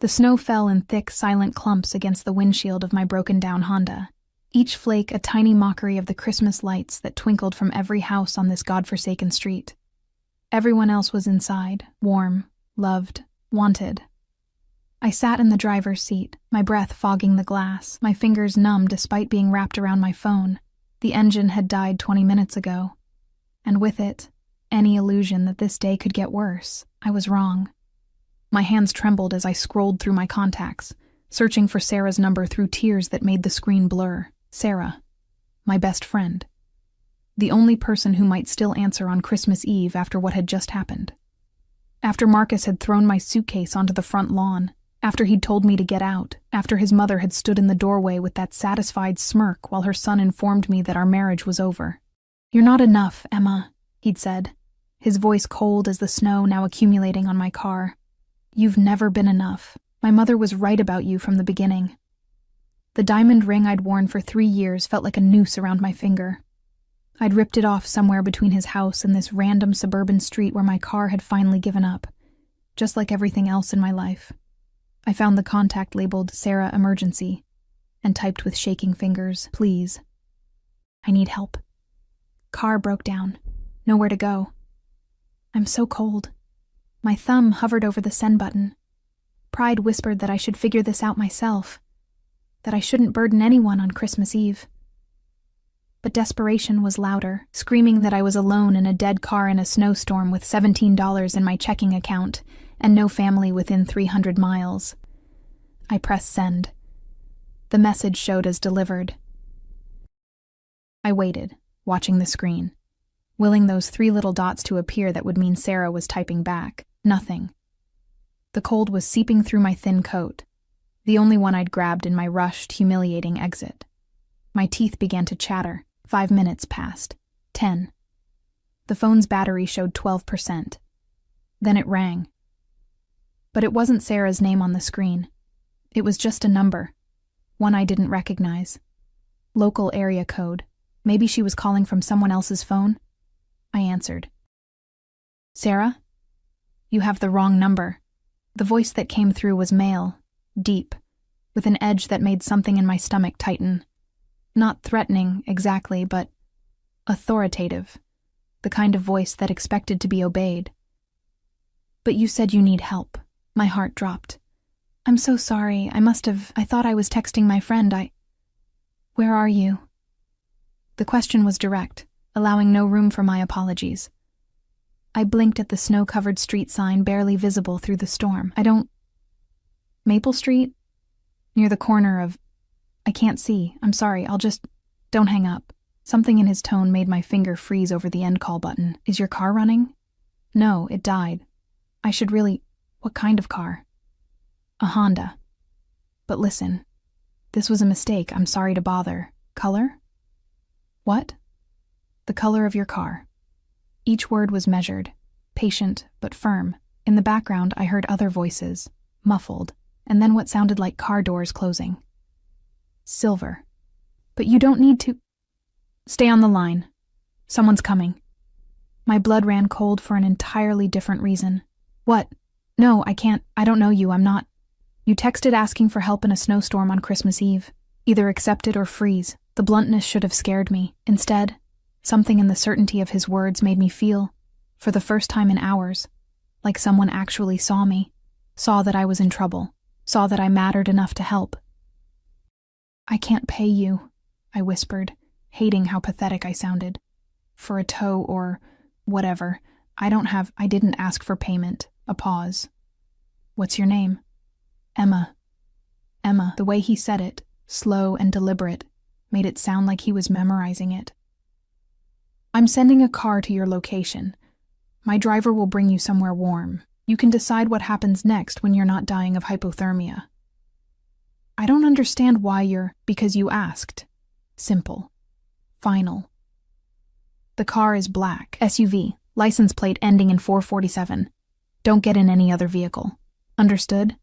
The snow fell in thick, silent clumps against the windshield of my broken-down Honda, each flake a tiny mockery of the Christmas lights that twinkled from every house on this godforsaken street. Everyone else was inside, warm, loved, wanted. I sat in the driver's seat, my breath fogging the glass, my fingers numb despite being wrapped around my phone. The engine had died 20 minutes ago, and with it, any illusion that this day could get worse. I was wrong. My hands trembled as I scrolled through my contacts, searching for Sarah's number through tears that made the screen blur. Sarah, my best friend. The only person who might still answer on Christmas Eve after what had just happened. After Marcus had thrown my suitcase onto the front lawn, after he'd told me to get out, after his mother had stood in the doorway with that satisfied smirk while her son informed me that our marriage was over. "You're not enough, Emma," he'd said, his voice cold as the snow now accumulating on my car. "You've never been enough. My mother was right about you from the beginning." The diamond ring I'd worn for 3 years felt like a noose around my finger. I'd ripped it off somewhere between his house and this random suburban street where my car had finally given up, just like everything else in my life. I found the contact labeled Sarah Emergency and typed with shaking fingers, "Please. I need help. Car broke down. Nowhere to go. I'm so cold." My thumb hovered over the send button. Pride whispered that I should figure this out myself, that I shouldn't burden anyone on Christmas Eve. But desperation was louder, screaming that I was alone in a dead car in a snowstorm with $17 in my checking account and no family within 300 miles. I pressed send. The message showed as delivered. I waited, watching the screen, willing those 3 little dots to appear that would mean Sarah was typing back. Nothing. The cold was seeping through my thin coat, the only one I'd grabbed in my rushed, humiliating exit. My teeth began to chatter. 5 minutes passed. 10. The phone's battery showed 12%. Then it rang. But it wasn't Sarah's name on the screen. It was just a number, one I didn't recognize. Local area code. Maybe she was calling from someone else's phone? I answered. "Sarah? You have the wrong number." The voice that came through was male, deep, with an edge that made something in my stomach tighten. Not threatening, exactly, but authoritative, the kind of voice that expected to be obeyed. "But you said you need help." My heart dropped. "I'm so sorry, I thought I was texting my friend, Where are you?" The question was direct, allowing no room for my apologies. I blinked at the snow-covered street sign barely visible through the storm. Maple Street? Near the corner of... I can't see. I'm sorry, Don't hang up. Something in his tone made my finger freeze over the end call button. "Is your car running?" "No, it died. I should really... What kind of car?" "A Honda." "But listen, this was a mistake. I'm sorry to bother. Color?" "What?" "The color of your car." Each word was measured, patient but firm. In the background, I heard other voices, muffled, and then what sounded like car doors closing. "Silver. But you don't need to..." "Stay on the line. Someone's coming." My blood ran cold for an entirely different reason. "What? No, I can't. I don't know you. I'm not..." "You texted asking for help in a snowstorm on Christmas Eve. Either accept it or freeze." The bluntness should have scared me. Instead, something in the certainty of his words made me feel, for the first time in hours, like someone actually saw me, saw that I was in trouble, saw that I mattered enough to help. "I can't pay you," I whispered, hating how pathetic I sounded. "For a tow or whatever. I didn't ask for payment." A pause. "What's your name?" "Emma." Emma. The way he said it, slow and deliberate, made it sound like he was memorizing it. "I'm sending a car to your location. My driver will bring you somewhere warm. You can decide what happens next when you're not dying of hypothermia." "I don't understand why you're..." "Because you asked. Simple. Final." "The car is black. SUV. License plate ending in 447. Don't get in any other vehicle. Understood?"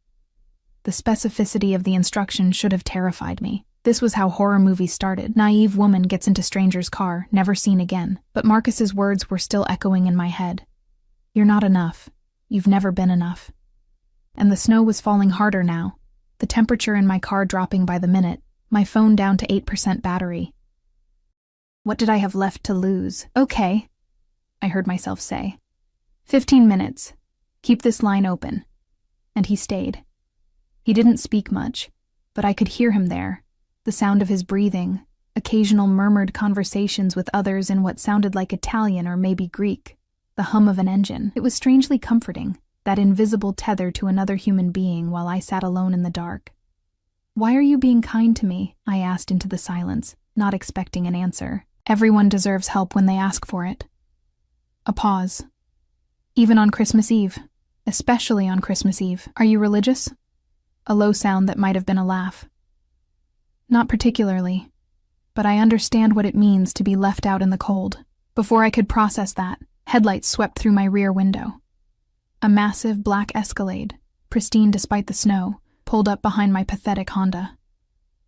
The specificity of the instruction should have terrified me. This was how horror movies started. Naive woman gets into stranger's car, never seen again. But Marcus's words were still echoing in my head. "You're not enough. You've never been enough." And the snow was falling harder now, the temperature in my car dropping by the minute, my phone down to 8% battery. What did I have left to lose? Okay, I heard myself say. 15 minutes. Keep this line open. And he stayed. He didn't speak much, but I could hear him there, the sound of his breathing, occasional murmured conversations with others in what sounded like Italian or maybe Greek, the hum of an engine. It was strangely comforting, that invisible tether to another human being while I sat alone in the dark. "Why are you being kind to me?" I asked into the silence, not expecting an answer. Everyone deserves help when they ask for it. A pause. "Even on Christmas Eve. Especially on Christmas Eve. Are you religious?" A low sound that might have been a laugh. "Not particularly, but I understand what it means to be left out in the cold." Before I could process that, headlights swept through my rear window. A massive black Escalade, pristine despite the snow, pulled up behind my pathetic Honda.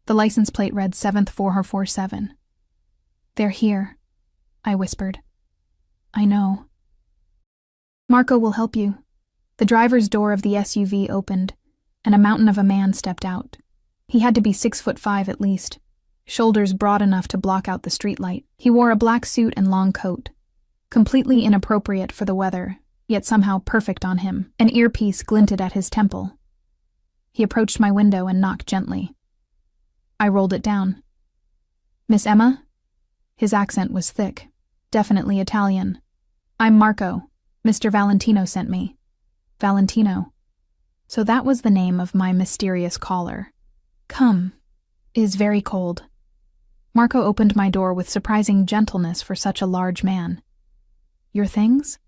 The license plate read 7th 4447. "They're here," I whispered. "I know." "Marco will help you." The driver's door of the SUV opened, and a mountain of a man stepped out. He had to be 6'5" at least, shoulders broad enough to block out the streetlight. He wore a black suit and long coat, completely inappropriate for the weather, yet somehow perfect on him. An earpiece glinted at his temple. He approached my window and knocked gently. I rolled it down. "Miss Emma?" His accent was thick, definitely Italian. "I'm Marco. Mr. Valentino sent me." Valentino. So that was the name of my mysterious caller. "Come. It is very cold." Marco opened my door with surprising gentleness for such a large man. "Your things?"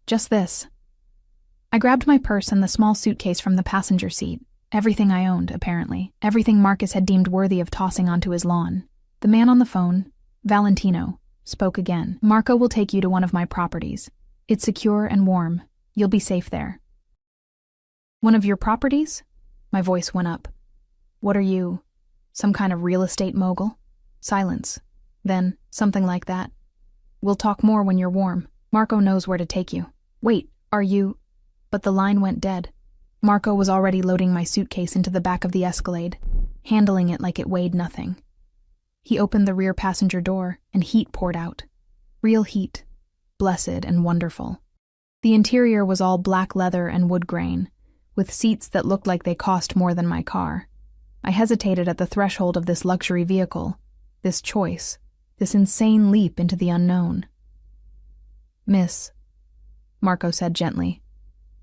"Just this." I grabbed my purse and the small suitcase from the passenger seat. Everything I owned, apparently. Everything Marcus had deemed worthy of tossing onto his lawn. The man on the phone, Valentino, spoke again. "Marco will take you to one of my properties. It's secure and warm. You'll be safe there." "One of your properties?" My voice went up. "What are you, some kind of real estate mogul?" Silence. Then, something like that. "We'll talk more when you're warm. Marco knows where to take you." "Wait, are you—" But the line went dead. Marco was already loading my suitcase into the back of the Escalade, handling it like it weighed nothing. He opened the rear passenger door, and heat poured out. Real heat. Blessed and wonderful. The interior was all black leather and wood grain, with seats that looked like they cost more than my car. I hesitated at the threshold of this luxury vehicle, this choice, this insane leap into the unknown. "Miss," Marco said gently,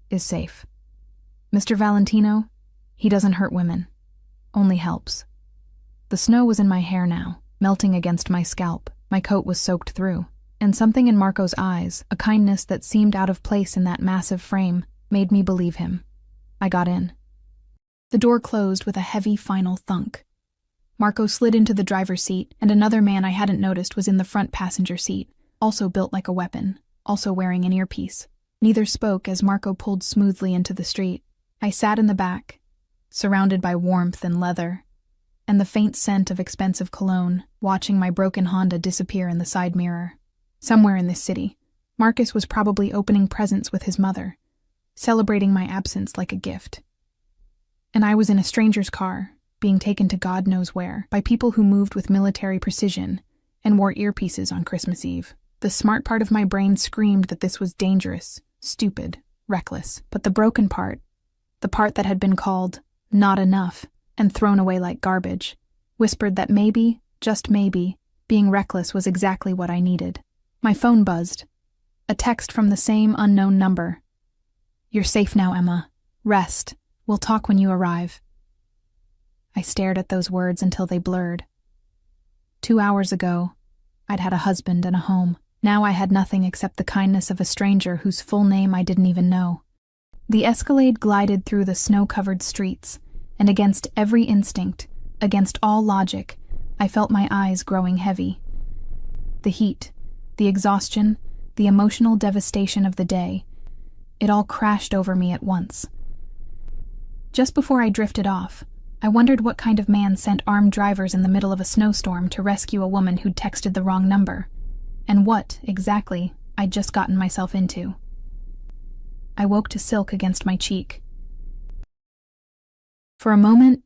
"is safe. Mr. Valentino, he doesn't hurt women, only helps." The snow was in my hair now, melting against my scalp. My coat was soaked through, and something in Marco's eyes, a kindness that seemed out of place in that massive frame, made me believe him. I got in. The door closed with a heavy final thunk. Marco slid into the driver's seat, and another man I hadn't noticed was in the front passenger seat, also built like a weapon, also wearing an earpiece. Neither spoke as Marco pulled smoothly into the street. I sat in the back, surrounded by warmth and leather, and the faint scent of expensive cologne, watching my broken Honda disappear in the side mirror. Somewhere in this city, Marcus was probably opening presents with his mother, celebrating my absence like a gift. And I was in a stranger's car, being taken to God knows where, by people who moved with military precision and wore earpieces on Christmas Eve. The smart part of my brain screamed that this was dangerous, stupid, reckless. But the broken part, the part that had been called not enough and thrown away like garbage, whispered that maybe, just maybe, being reckless was exactly what I needed. My phone buzzed. A text from the same unknown number. "You're safe now, Emma. Rest. We'll talk when you arrive." I stared at those words until they blurred. 2 hours ago, I'd had a husband and a home. Now I had nothing except the kindness of a stranger whose full name I didn't even know. The Escalade glided through the snow-covered streets, and against every instinct, against all logic, I felt my eyes growing heavy. The heat, the exhaustion, the emotional devastation of the day, it all crashed over me at once. Just before I drifted off, I wondered what kind of man sent armed drivers in the middle of a snowstorm to rescue a woman who'd texted the wrong number, and what, exactly, I'd just gotten myself into. I woke to silk against my cheek. For a moment,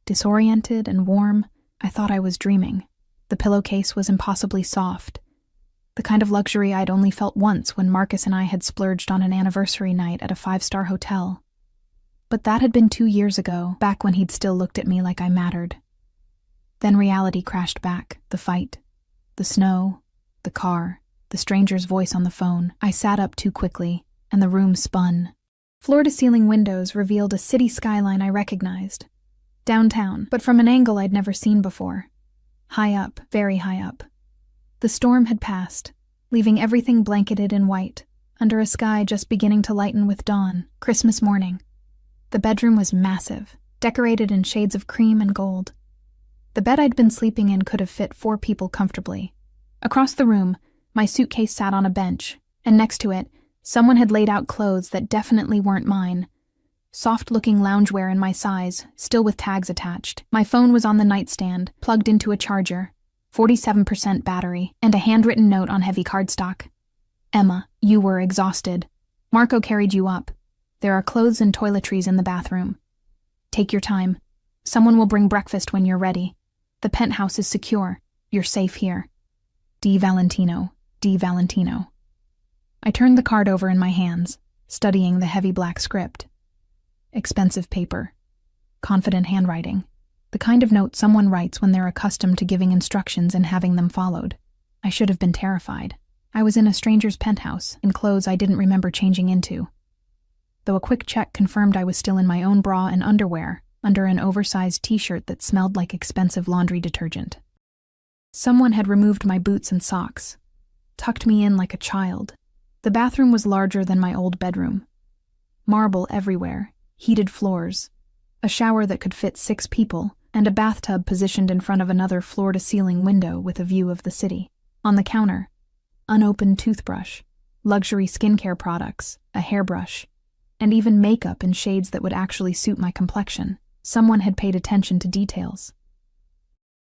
disoriented and warm, I thought I was dreaming. The pillowcase was impossibly soft, the kind of luxury I'd only felt once when Marcus and I had splurged on an anniversary night at a 5-star hotel. But that had been 2 years ago, back when he'd still looked at me like I mattered. Then reality crashed back. The fight, the snow, the car, the stranger's voice on the phone. I sat up too quickly, and the room spun. Floor-to-ceiling windows revealed a city skyline I recognized. Downtown, but from an angle I'd never seen before. High up, very high up. The storm had passed, leaving everything blanketed in white, under a sky just beginning to lighten with dawn. Christmas morning. The bedroom was massive, decorated in shades of cream and gold. The bed I'd been sleeping in could have fit 4 people comfortably. Across the room, my suitcase sat on a bench, and next to it, someone had laid out clothes that definitely weren't mine. Soft-looking loungewear in my size, still with tags attached. My phone was on the nightstand, plugged into a charger, 47% battery, and a handwritten note on heavy cardstock. Emma, you were exhausted. Marco carried you up. There are clothes and toiletries in the bathroom. Take your time. Someone will bring breakfast when you're ready. The penthouse is secure. You're safe here. D. Valentino. D. Valentino. I turned the card over in my hands, studying the heavy black script. Expensive paper. Confident handwriting. The kind of note someone writes when they're accustomed to giving instructions and having them followed. I should have been terrified. I was in a stranger's penthouse, in clothes I didn't remember changing into. Though a quick check confirmed I was still in my own bra and underwear, under an oversized t-shirt that smelled like expensive laundry detergent. Someone had removed my boots and socks, tucked me in like a child. The bathroom was larger than my old bedroom. Marble everywhere, heated floors, a shower that could fit 6 people, and a bathtub positioned in front of another floor-to-ceiling window with a view of the city. On the counter, unopened toothbrush, luxury skincare products, a hairbrush, and even makeup in shades that would actually suit my complexion. Someone had paid attention to details.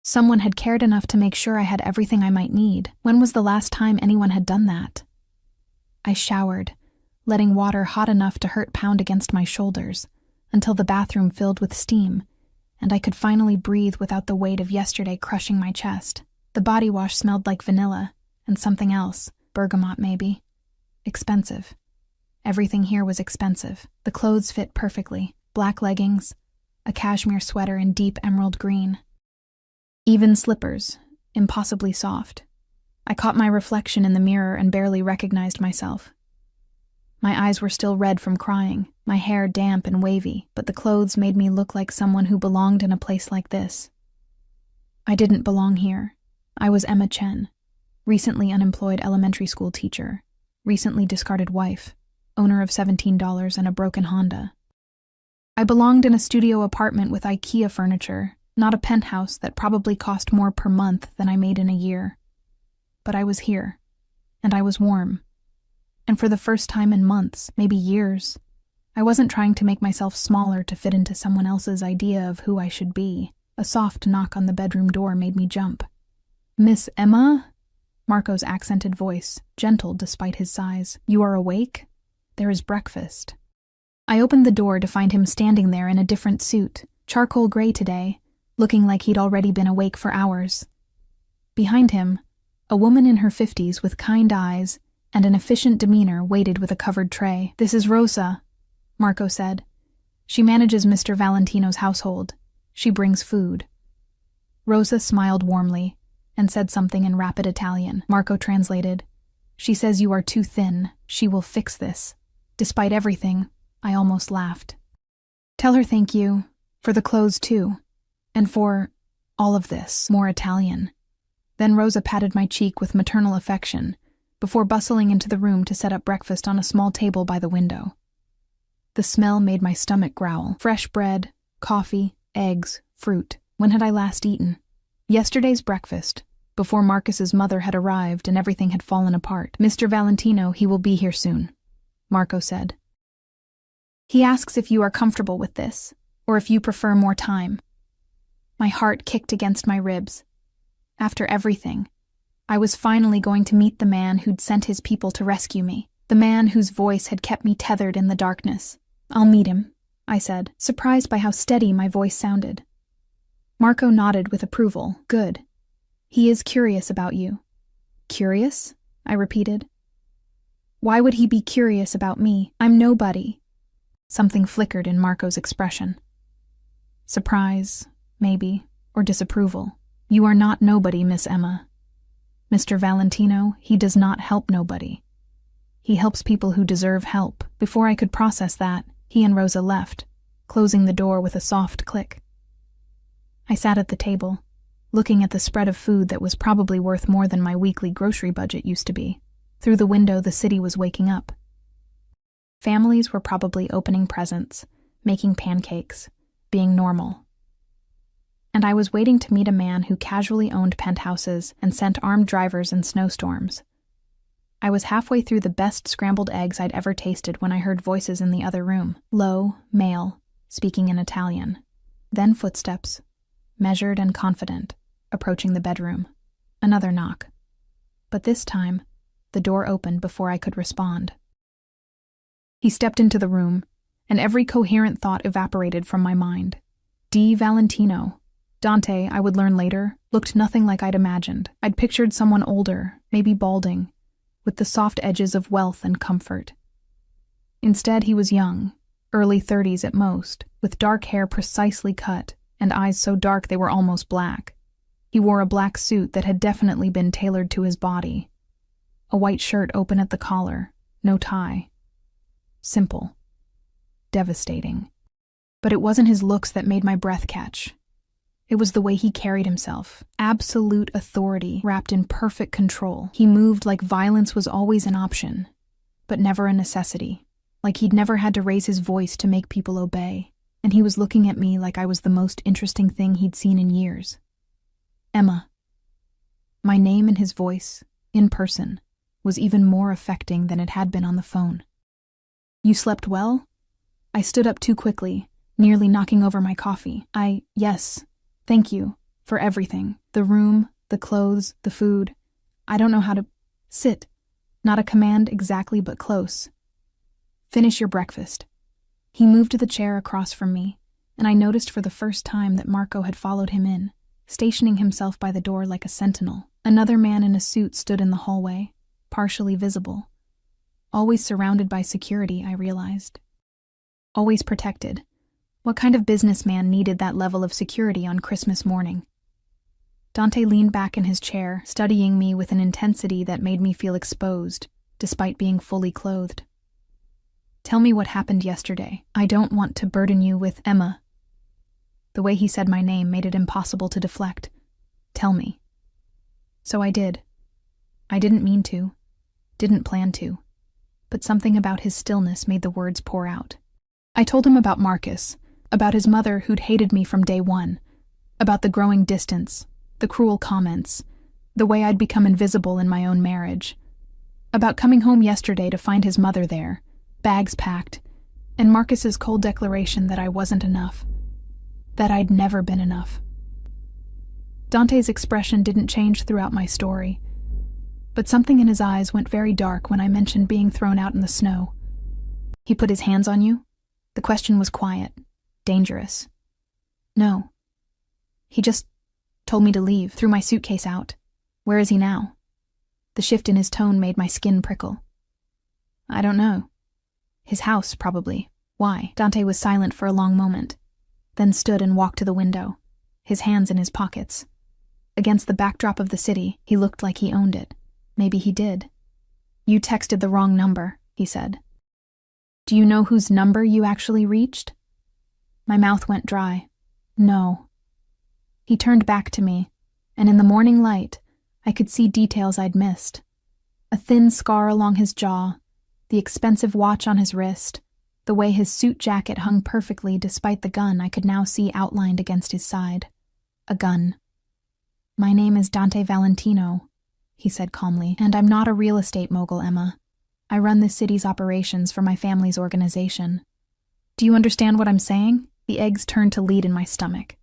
Someone had cared enough to make sure I had everything I might need. When was the last time anyone had done that? I showered, letting water hot enough to hurt pound against my shoulders, until the bathroom filled with steam, and I could finally breathe without the weight of yesterday crushing my chest. The body wash smelled like vanilla, and something else, bergamot maybe. Expensive. Everything here was expensive. The clothes fit perfectly. Black leggings, a cashmere sweater in deep emerald green. Even slippers, impossibly soft. I caught my reflection in the mirror and barely recognized myself. My eyes were still red from crying, my hair damp and wavy, but the clothes made me look like someone who belonged in a place like this. I didn't belong here. I was Emma Chen, recently unemployed elementary school teacher, recently discarded wife, owner of $17 and a broken Honda. I belonged in a studio apartment with IKEA furniture, not a penthouse that probably cost more per month than I made in a year. But I was here, and I was warm. And for the first time in months, maybe years, I wasn't trying to make myself smaller to fit into someone else's idea of who I should be. A soft knock on the bedroom door made me jump. "Miss Emma?" Marco's accented voice, gentle despite his size. "You are awake? There is breakfast." I opened the door to find him standing there in a different suit, charcoal gray today, looking like he'd already been awake for hours. Behind him, a woman in her 50s with kind eyes and an efficient demeanor waited with a covered tray. "This is Rosa," Marco said. "She manages Mr. Valentino's household. She brings food." Rosa smiled warmly and said something in rapid Italian. Marco translated. "She says you are too thin. She will fix this." Despite everything, I almost laughed. "Tell her thank you. For the clothes, too. And for all of this." More Italian. Then Rosa patted my cheek with maternal affection, before bustling into the room to set up breakfast on a small table by the window. The smell made my stomach growl. Fresh bread, coffee, eggs, fruit. When had I last eaten? Yesterday's breakfast, before Marcus's mother had arrived and everything had fallen apart. "Mr. Valentino, he will be here soon," Marco said. "He asks if you are comfortable with this, or if you prefer more time." My heart kicked against my ribs. After everything, I was finally going to meet the man who'd sent his people to rescue me, the man whose voice had kept me tethered in the darkness. "I'll meet him," I said, surprised by how steady my voice sounded. Marco nodded with approval. Good. He is curious about you. Curious? I repeated. Why would he be curious about me? I'm nobody. Something flickered in Marco's expression. Surprise, maybe, or disapproval. You are not nobody, Miss Emma. Mr. Valentino, he does not help nobody. He helps people who deserve help. Before I could process that, he and Rosa left, closing the door with a soft click. I sat at the table, looking at the spread of food that was probably worth more than my weekly grocery budget used to be. Through the window, the city was waking up. Families were probably opening presents, making pancakes, being normal. And I was waiting to meet a man who casually owned penthouses and sent armed drivers in snowstorms. I was halfway through the best scrambled eggs I'd ever tasted when I heard voices in the other room. Low, male, speaking in Italian. Then footsteps, measured and confident, approaching the bedroom. Another knock. But this time, the door opened before I could respond. He stepped into the room, and every coherent thought evaporated from my mind. D. Valentino. Dante, I would learn later, looked nothing like I'd imagined. I'd pictured someone older, maybe balding, with the soft edges of wealth and comfort. Instead, he was young, early 30s at most, with dark hair precisely cut and eyes so dark they were almost black. He wore a black suit that had definitely been tailored to his body. A white shirt open at the collar, no tie. Simple. Devastating. But it wasn't his looks that made my breath catch. It was the way he carried himself. Absolute authority wrapped in perfect control. He moved like violence was always an option, but never a necessity. Like he'd never had to raise his voice to make people obey. And he was looking at me like I was the most interesting thing he'd seen in years. Emma. My name and his voice, in person, was even more affecting than it had been on the phone. You slept well? I stood up too quickly, nearly knocking over my coffee. Yes. Thank you for everything. The room, the clothes, the food. I don't know how to sit. Not a command exactly, but close. Finish your breakfast. He moved to the chair across from me, and I noticed for the first time that Marco had followed him in, stationing himself by the door like a sentinel. Another man in a suit stood in the hallway, partially visible. Always surrounded by security, I realized. Always protected. What kind of businessman needed that level of security on Christmas morning? Dante leaned back in his chair, studying me with an intensity that made me feel exposed, despite being fully clothed. Tell me what happened yesterday. I don't want to burden you with Emma. The way he said my name made it impossible to deflect. Tell me. So I did. I didn't mean to. Didn't plan to. But something about his stillness made the words pour out. I told him about Marcus, about his mother who'd hated me from day one, about the growing distance, the cruel comments, the way I'd become invisible in my own marriage, about coming home yesterday to find his mother there, bags packed, and Marcus's cold declaration that I wasn't enough, that I'd never been enough. Dante's expression didn't change throughout my story, but something in his eyes went very dark when I mentioned being thrown out in the snow. He put his hands on you? The question was quiet. Dangerous. No. He just told me to leave, threw my suitcase out. Where is he now? The shift in his tone made my skin prickle. I don't know. His house, probably. Why? Dante was silent for a long moment, then stood and walked to the window, his hands in his pockets. Against the backdrop of the city, he looked like he owned it. Maybe he did. You texted the wrong number, he said. Do you know whose number you actually reached? My mouth went dry. No. He turned back to me, and in the morning light, I could see details I'd missed. A thin scar along his jaw, the expensive watch on his wrist, the way his suit jacket hung perfectly despite the gun I could now see outlined against his side. A gun. My name is Dante Valentino, he said calmly, and I'm not a real estate mogul, Emma. I run this city's operations for my family's organization. Do you understand what I'm saying? The eggs turned to lead in my stomach.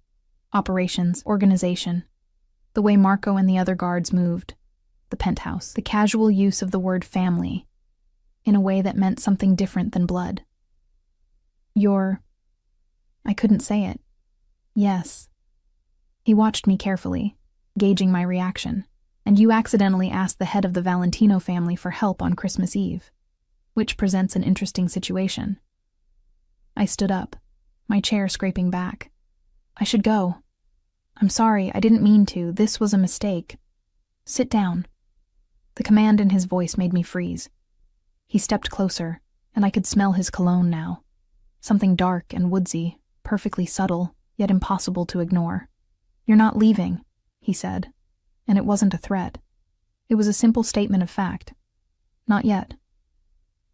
Operations, organization. The way Marco and the other guards moved. The penthouse. The casual use of the word family. In a way that meant something different than blood. You're I couldn't say it. Yes. He watched me carefully, gauging my reaction. And you accidentally asked the head of the Valentino family for help on Christmas Eve, which presents an interesting situation. I stood up, my chair scraping back. I should go. I'm sorry, I didn't mean to. This was a mistake. Sit down. The command in his voice made me freeze. He stepped closer, and I could smell his cologne now. Something dark and woodsy, perfectly subtle, yet impossible to ignore. You're not leaving, he said. And it wasn't a threat. It was a simple statement of fact. Not yet.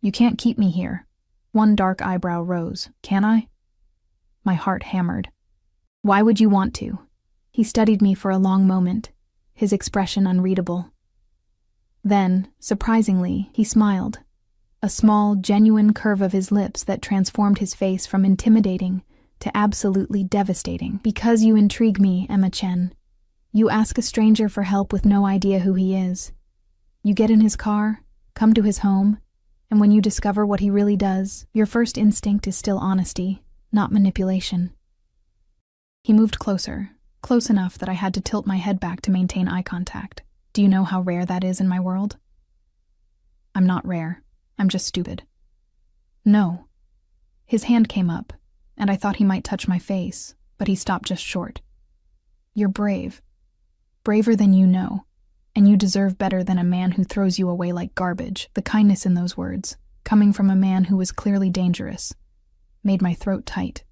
You can't keep me here. One dark eyebrow rose. Can I? My heart hammered. Why would you want to? He studied me for a long moment, his expression unreadable. Then, surprisingly, he smiled. A small, genuine curve of his lips that transformed his face from intimidating to absolutely devastating. Because you intrigue me, Emma Chen. You ask a stranger for help with no idea who he is. You get in his car, come to his home, and when you discover what he really does, your first instinct is still honesty, not manipulation. He moved closer, close enough that I had to tilt my head back to maintain eye contact. Do you know how rare that is in my world? I'm not rare. I'm just stupid. No. His hand came up, and I thought he might touch my face, but he stopped just short. You're brave. Braver than you know, and you deserve better than a man who throws you away like garbage. The kindness in those words, coming from a man who was clearly dangerous, made my throat tight.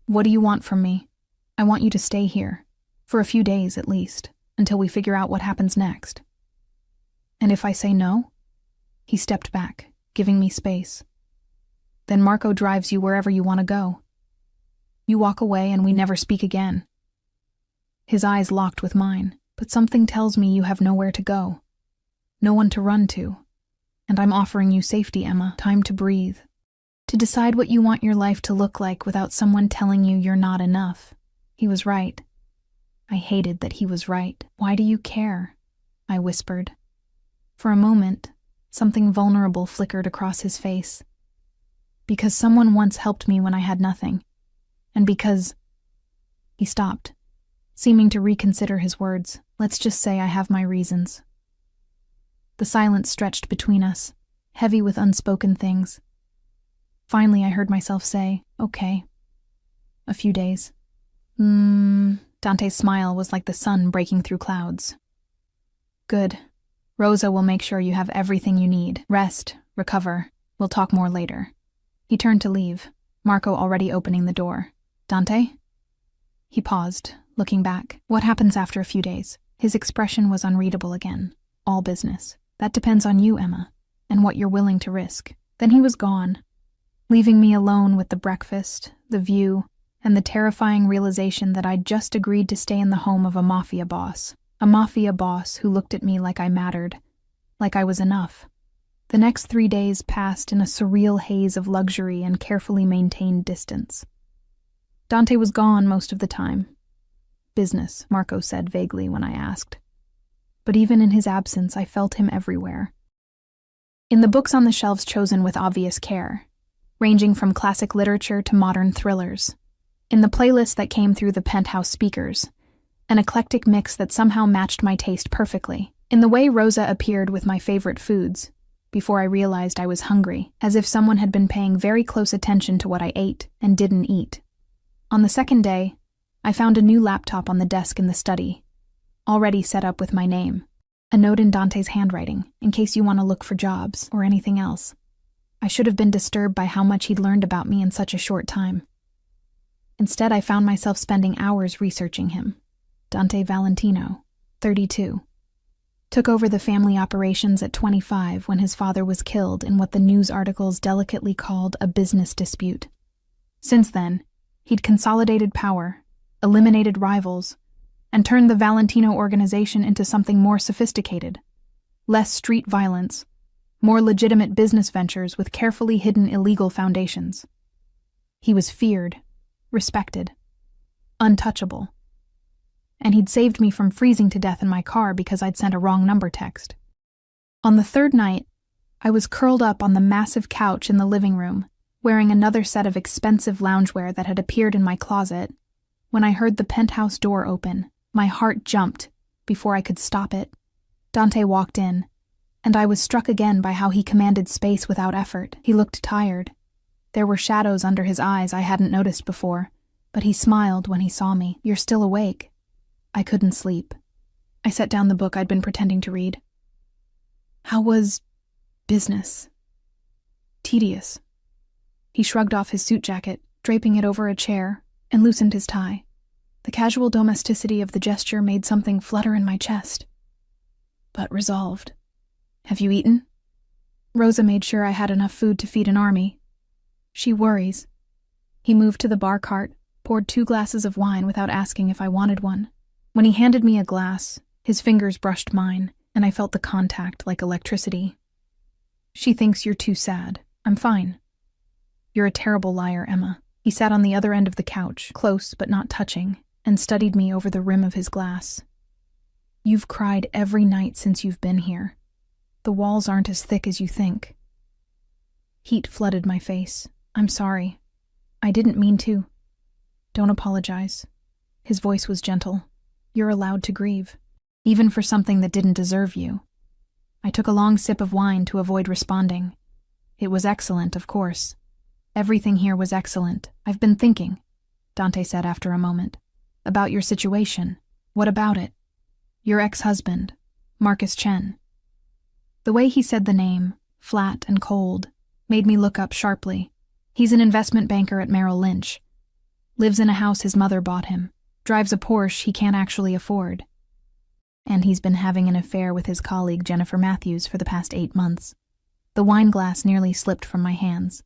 What do you want from me? I want you to stay here, for a few days at least, until we figure out what happens next. And if I say no? He stepped back, giving me space. Then Marco drives you wherever you want to go. You walk away and we never speak again. His eyes locked with mine. But something tells me you have nowhere to go, no one to run to, and I'm offering you safety, Emma, time to breathe, to decide what you want your life to look like without someone telling you you're not enough. He was right. I hated that he was right. Why do you care? I whispered. For a moment, something vulnerable flickered across his face. Because someone once helped me when I had nothing, and because... He stopped, seeming to reconsider his words. Let's just say I have my reasons. The silence stretched between us, heavy with unspoken things. Finally, I heard myself say, okay. A few days. Dante's smile was like the sun breaking through clouds. Good. Rosa will make sure you have everything you need. Rest, recover. We'll talk more later. He turned to leave, Marco already opening the door. Dante? He paused, looking back. What happens after a few days? His expression was unreadable again. All business. That depends on you, Emma, and what you're willing to risk. Then he was gone, leaving me alone with the breakfast, the view, and the terrifying realization that I'd just agreed to stay in the home of a mafia boss. A mafia boss who looked at me like I mattered, like I was enough. The next 3 days passed in a surreal haze of luxury and carefully maintained distance. Dante was gone most of the time. Business, Marco said vaguely when I asked. But even in his absence, I felt him everywhere. In the books on the shelves chosen with obvious care, ranging from classic literature to modern thrillers. In the playlist that came through the penthouse speakers, an eclectic mix that somehow matched my taste perfectly. In the way Rosa appeared with my favorite foods, before I realized I was hungry, as if someone had been paying very close attention to what I ate and didn't eat. On the second day, I found a new laptop on the desk in the study, already set up with my name. A note in Dante's handwriting, in case you want to look for jobs or anything else. I should have been disturbed by how much he'd learned about me in such a short time. Instead, I found myself spending hours researching him. Dante Valentino, 32. Took over the family operations at 25 when his father was killed in what the news articles delicately called a business dispute. Since then, he'd consolidated power, eliminated rivals, and turned the Valentino organization into something more sophisticated. Less street violence, more legitimate business ventures with carefully hidden illegal foundations. He was feared, respected, untouchable. And he'd saved me from freezing to death in my car because I'd sent a wrong number text. On the third night, I was curled up on the massive couch in the living room, wearing another set of expensive loungewear that had appeared in my closet. When I heard the penthouse door open, my heart jumped before I could stop it. Dante walked in, and I was struck again by how he commanded space without effort. He looked tired. There were shadows under his eyes I hadn't noticed before, but he smiled when he saw me. "You're still awake." I couldn't sleep. I set down the book I'd been pretending to read. "How was business?" "Tedious." He shrugged off his suit jacket, draping it over a chair, and loosened his tie. The casual domesticity of the gesture made something flutter in my chest. But resolved. "Have you eaten?" Rosa made sure I had enough food to feed an army. "She worries." He moved to the bar cart, poured 2 glasses of wine without asking if I wanted one. When he handed me a glass, his fingers brushed mine, and I felt the contact like electricity. "She thinks you're too sad. I'm fine." "You're a terrible liar, Emma." He sat on the other end of the couch, close but not touching, and studied me over the rim of his glass. "You've cried every night since you've been here. The walls aren't as thick as you think." Heat flooded my face. "I'm sorry. I didn't mean to." "Don't apologize." His voice was gentle. "You're allowed to grieve, even for something that didn't deserve you." I took a long sip of wine to avoid responding. It was excellent, of course. Everything here was excellent. "I've been thinking," Dante said after a moment, "about your situation." "What about it?" "Your ex-husband, Marcus Chen." The way he said the name, flat and cold, made me look up sharply. He's an investment banker at Merrill Lynch. Lives in a house his mother bought him. Drives a Porsche he can't actually afford. And he's been having an affair with his colleague Jennifer Matthews for the past 8 months. The wine glass nearly slipped from my hands.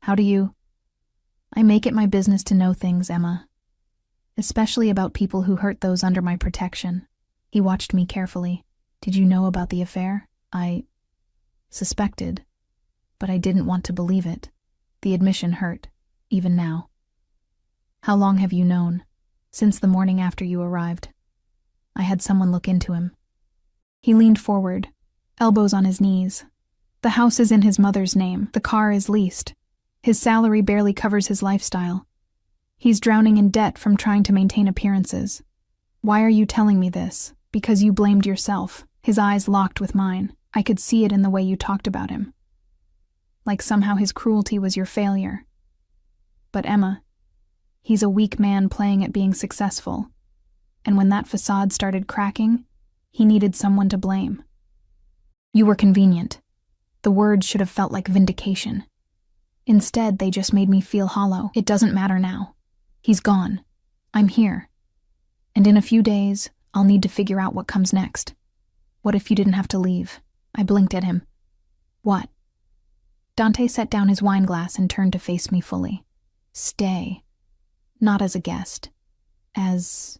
"How do you—" "I make it my business to know things, Emma. Especially about people who hurt those under my protection." He watched me carefully. "Did you know about the affair?" "I suspected, but I didn't want to believe it." The admission hurt, even now. "How long have you known?" "Since the morning after you arrived." I had someone look into him. He leaned forward, elbows on his knees. "The house is in his mother's name. The car is leased. His salary barely covers his lifestyle. He's drowning in debt from trying to maintain appearances. Why are you telling me this? Because you blamed yourself." His eyes locked with mine. I could see it in the way you talked about him. Like somehow his cruelty was your failure. "But Emma, he's a weak man playing at being successful. And when that facade started cracking, he needed someone to blame." "You were convenient." The words should have felt like vindication. Instead, they just made me feel hollow. "It doesn't matter now. He's gone. I'm here. And in a few days, I'll need to figure out what comes next. What if you didn't have to leave?" I blinked at him. "What?" Dante set down his wine glass and turned to face me fully. "Stay. Not as a guest. As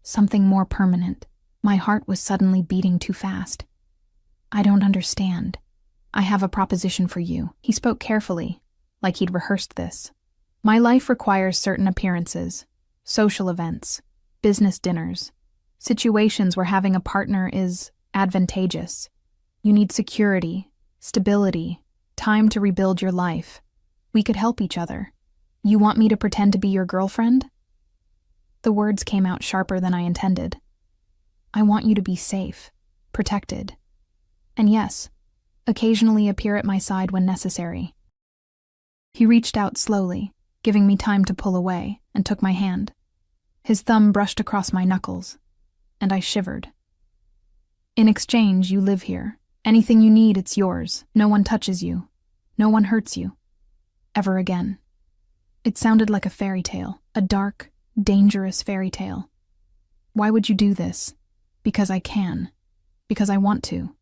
something more permanent." My heart was suddenly beating too fast. "I don't understand. I have a proposition for you." He spoke carefully, like he'd rehearsed this. "My life requires certain appearances, social events, business dinners, situations where having a partner is advantageous. You need security, stability, time to rebuild your life. We could help each other. You want me to pretend to be your girlfriend?" The words came out sharper than I intended. "I want you to be safe, protected. And yes, occasionally appear at my side when necessary." He reached out slowly, giving me time to pull away, and took my hand. His thumb brushed across my knuckles, and I shivered. "In exchange, you live here. Anything you need, it's yours. No one touches you. No one hurts you. Ever again." It sounded like a fairy tale, a dark, dangerous fairy tale. "Why would you do this?" "Because I can. Because I want to."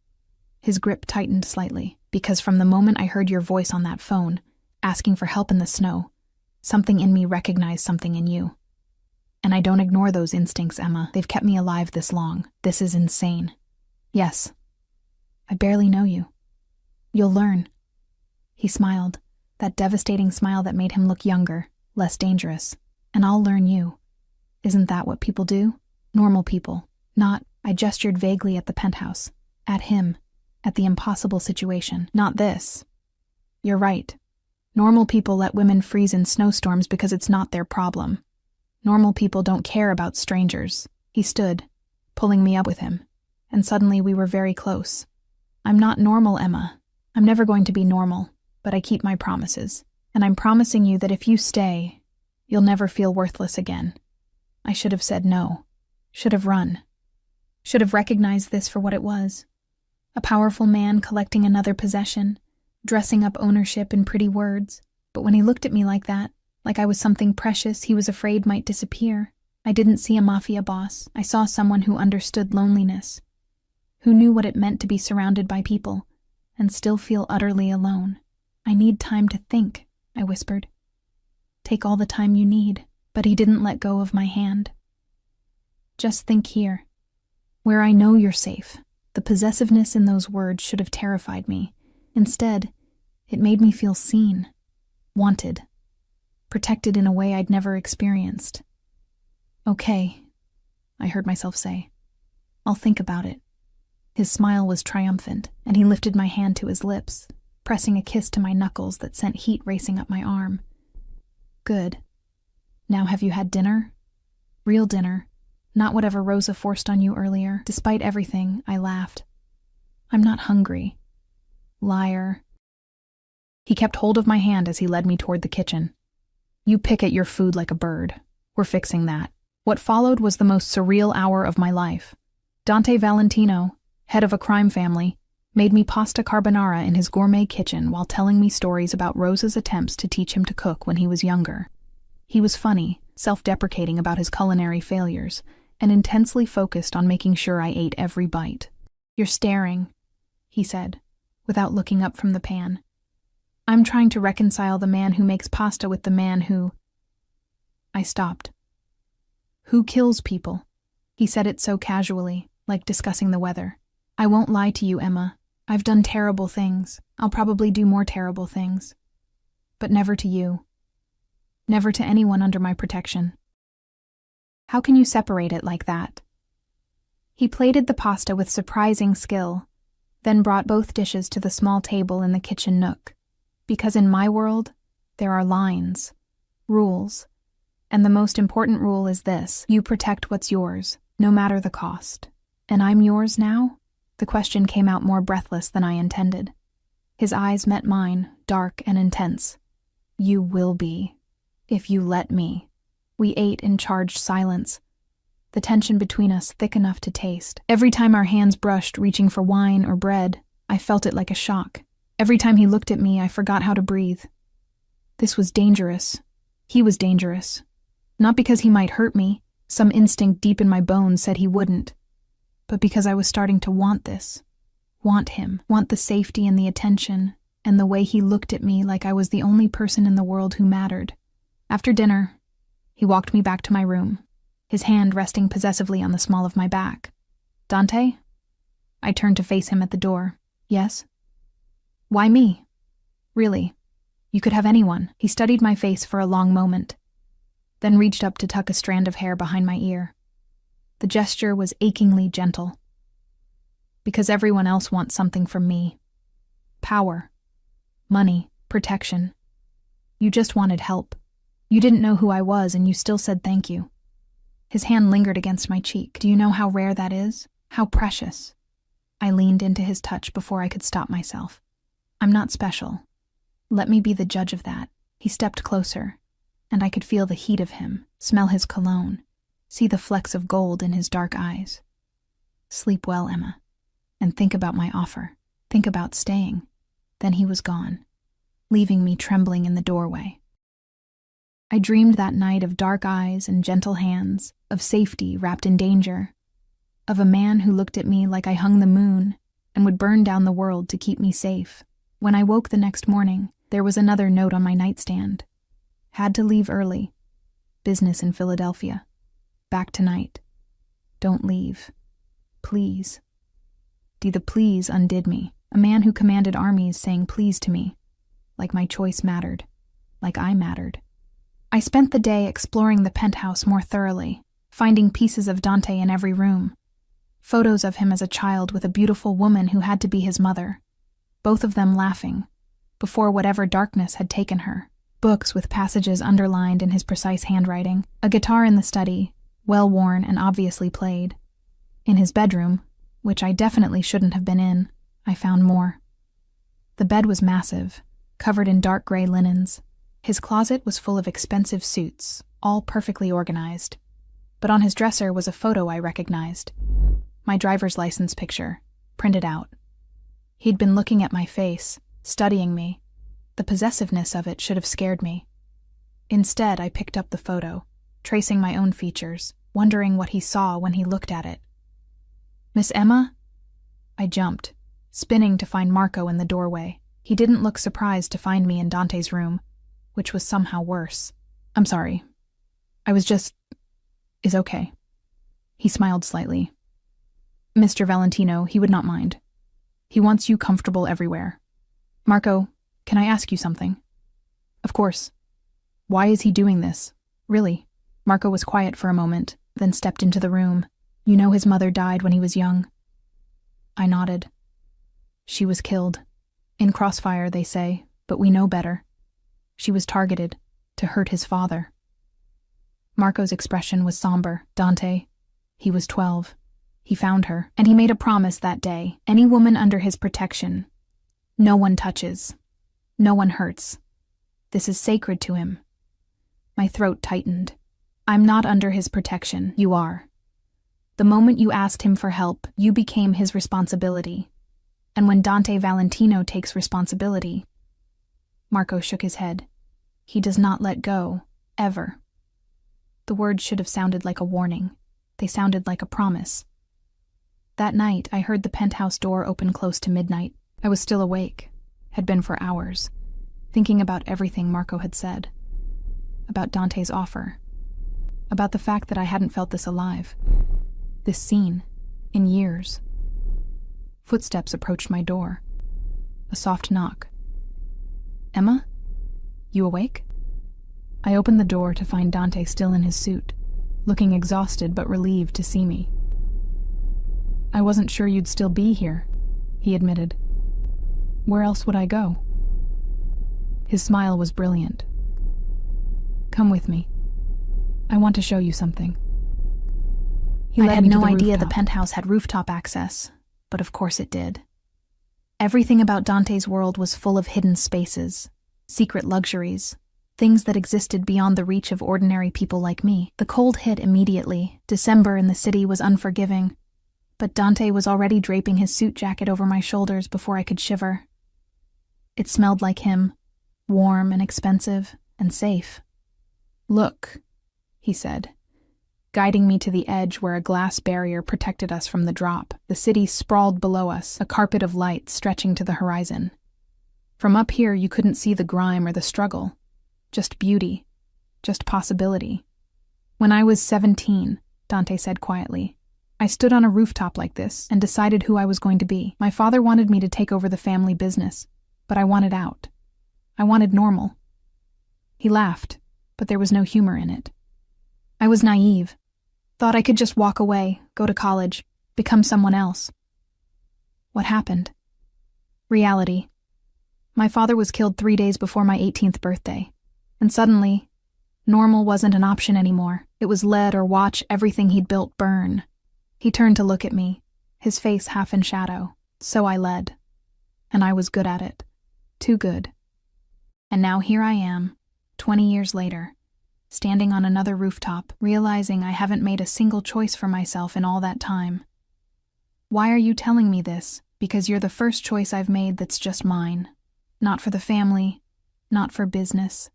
His grip tightened slightly. "Because from the moment I heard your voice on that phone, asking for help in the snow, something in me recognized something in you. And I don't ignore those instincts, Emma. They've kept me alive this long. This is insane." "Yes. I barely know you. You'll learn." He smiled, that devastating smile that made him look younger, less dangerous. "And I'll learn you. Isn't that what people do? Normal people. Not—" I gestured vaguely at the penthouse. At him. At the impossible situation. "Not this." "You're right. Normal people let women freeze in snowstorms because it's not their problem. Normal people don't care about strangers. He stood, pulling me up with him, and suddenly we were very close. I'm not normal, Emma. I'm never going to be normal, but I keep my promises. And I'm promising you that if you stay, you'll never feel worthless again. I should have said no. Should have run. Should have recognized this for what it was. A powerful man collecting another possession, dressing up ownership in pretty words. But when he looked at me like that, like I was something precious he was afraid might disappear, I didn't see a mafia boss. I saw someone who understood loneliness, who knew what it meant to be surrounded by people and still feel utterly alone. I need time to think, I whispered. Take all the time you need. But he didn't let go of my hand. Just think here, where I know you're safe. The possessiveness in those words should have terrified me. Instead, it made me feel seen, wanted, protected in a way I'd never experienced. Okay, I heard myself say. I'll think about it. His smile was triumphant, and he lifted my hand to his lips, pressing a kiss to my knuckles that sent heat racing up my arm. Good. Now have you had dinner? Real dinner, not whatever Rosa forced on you earlier. Despite everything, I laughed. I'm not hungry. Liar. He kept hold of my hand as he led me toward the kitchen. You pick at your food like a bird. We're fixing that. What followed was the most surreal hour of my life. Dante Valentino, head of a crime family, made me pasta carbonara in his gourmet kitchen while telling me stories about Rosa's attempts to teach him to cook when he was younger. He was funny, self-deprecating about his culinary failures, and intensely focused on making sure I ate every bite. You're staring, he said, without looking up from the pan. I'm trying to reconcile the man who makes pasta with the man who... I stopped. Who kills people? He said it so casually, like discussing the weather. I won't lie to you, Emma. I've done terrible things. I'll probably do more terrible things. But never to you. Never to anyone under my protection. How can you separate it like that? He plated the pasta with surprising skill, then brought both dishes to the small table in the kitchen nook. Because in my world, there are lines, rules, and the most important rule is this: you protect what's yours, no matter the cost. And I'm yours now? The question came out more breathless than I intended. His eyes met mine, dark and intense. You will be. If you let me. We ate in charged silence, the tension between us thick enough to taste. Every time our hands brushed, reaching for wine or bread, I felt it like a shock. Every time he looked at me, I forgot how to breathe. This was dangerous. He was dangerous. Not because he might hurt me, some instinct deep in my bones said he wouldn't, but because I was starting to want this. Want him, want the safety and the attention, and the way he looked at me like I was the only person in the world who mattered. After dinner, he walked me back to my room, his hand resting possessively on the small of my back. Dante? I turned to face him at the door. Yes? Why me? Really, you could have anyone. He studied my face for a long moment, then reached up to tuck a strand of hair behind my ear. The gesture was achingly gentle. Because everyone else wants something from me. Power, money, protection. You just wanted help. You didn't know who I was, and you still said thank you. His hand lingered against my cheek. Do you know how rare that is? How precious? I leaned into his touch before I could stop myself. I'm not special. Let me be the judge of that. He stepped closer, and I could feel the heat of him, smell his cologne, see the flecks of gold in his dark eyes. Sleep well, Emma, and think about my offer. Think about staying. Then he was gone, leaving me trembling in the doorway. I dreamed that night of dark eyes and gentle hands, of safety wrapped in danger, of a man who looked at me like I hung the moon and would burn down the world to keep me safe. When I woke the next morning, there was another note on my nightstand. Had to leave early. Business in Philadelphia. Back tonight. Don't leave. Please. The please undid me. A man who commanded armies saying please to me. Like my choice mattered. Like I mattered. I spent the day exploring the penthouse more thoroughly, finding pieces of Dante in every room. Photos of him as a child with a beautiful woman who had to be his mother. Both of them laughing. before whatever darkness had taken her. Books with passages underlined in his precise handwriting, a guitar in the study, well-worn and obviously played. In his bedroom, which I definitely shouldn't have been in, I found more. The bed was massive, covered in dark gray linens. His closet was full of expensive suits, all perfectly organized. But on his dresser was a photo I recognized. My driver's license picture, printed out. He'd been looking at my face, studying me. The possessiveness of it should have scared me. Instead, I picked up the photo, tracing my own features, wondering what he saw when he looked at it. "Miss Emma?" I jumped, spinning to find Marco in the doorway. He didn't look surprised to find me in Dante's room, which was somehow worse. "I'm sorry. I was just... is okay." He smiled slightly. "Mr. Valentino, he would not mind. He wants you comfortable everywhere. Marco, can I ask you something?" "Of course. Why is he doing this? Really?" Marco was quiet for a moment, then stepped into the room. "You know his mother died when he was young." I nodded. "She was killed. In crossfire, they say, but we know better. She was targeted to hurt his father." Marco's expression was somber. "Dante, he was 12. He found her, and he made a promise that day. Any woman under his protection. No one touches. No one hurts. This is sacred to him." My throat tightened. "I'm not under his protection. You are. The moment you asked him for help, you became his responsibility. And when Dante Valentino takes responsibility..." Marco shook his head. "He does not let go, ever." The words should have sounded like a warning. They sounded like a promise. That night, I heard the penthouse door open close to midnight. I was still awake, had been for hours, thinking about everything Marco had said. About Dante's offer. About the fact that I hadn't felt this alive. This scene, in years. Footsteps approached my door. A soft knock. "Emma? You awake?" I opened the door to find Dante still in his suit, looking exhausted but relieved to see me. "I wasn't sure you'd still be here," he admitted. "Where else would I go?" His smile was brilliant. "Come with me. I want to show you something." I had no idea the penthouse had rooftop access, but of course it did. Everything about Dante's world was full of hidden spaces, secret luxuries, things that existed beyond the reach of ordinary people like me. The cold hit immediately. December in the city was unforgiving, but Dante was already draping his suit jacket over my shoulders before I could shiver. It smelled like him, warm and expensive and safe. "Look," he said, guiding me to the edge where a glass barrier protected us from the drop. The city sprawled below us, a carpet of light stretching to the horizon. From up here you couldn't see the grime or the struggle, just beauty, just possibility. "When I was 17, Dante said quietly, "I stood on a rooftop like this and decided who I was going to be. My father wanted me to take over the family business, but I wanted out. I wanted normal." He laughed, but there was no humor in it. "I was naive. Thought I could just walk away, go to college, become someone else." What happened? Reality. My father was killed 3 days before my 18th birthday, and suddenly, normal wasn't an option anymore. It was let or watch everything he'd built burn. He turned to look at me, his face half in shadow. So I led. And I was good at it. Too good. And now here I am, 20 years later, standing on another rooftop, realizing I haven't made a single choice for myself in all that time. Why are you telling me this? Because you're the first choice I've made that's just mine. Not for the family, not for business,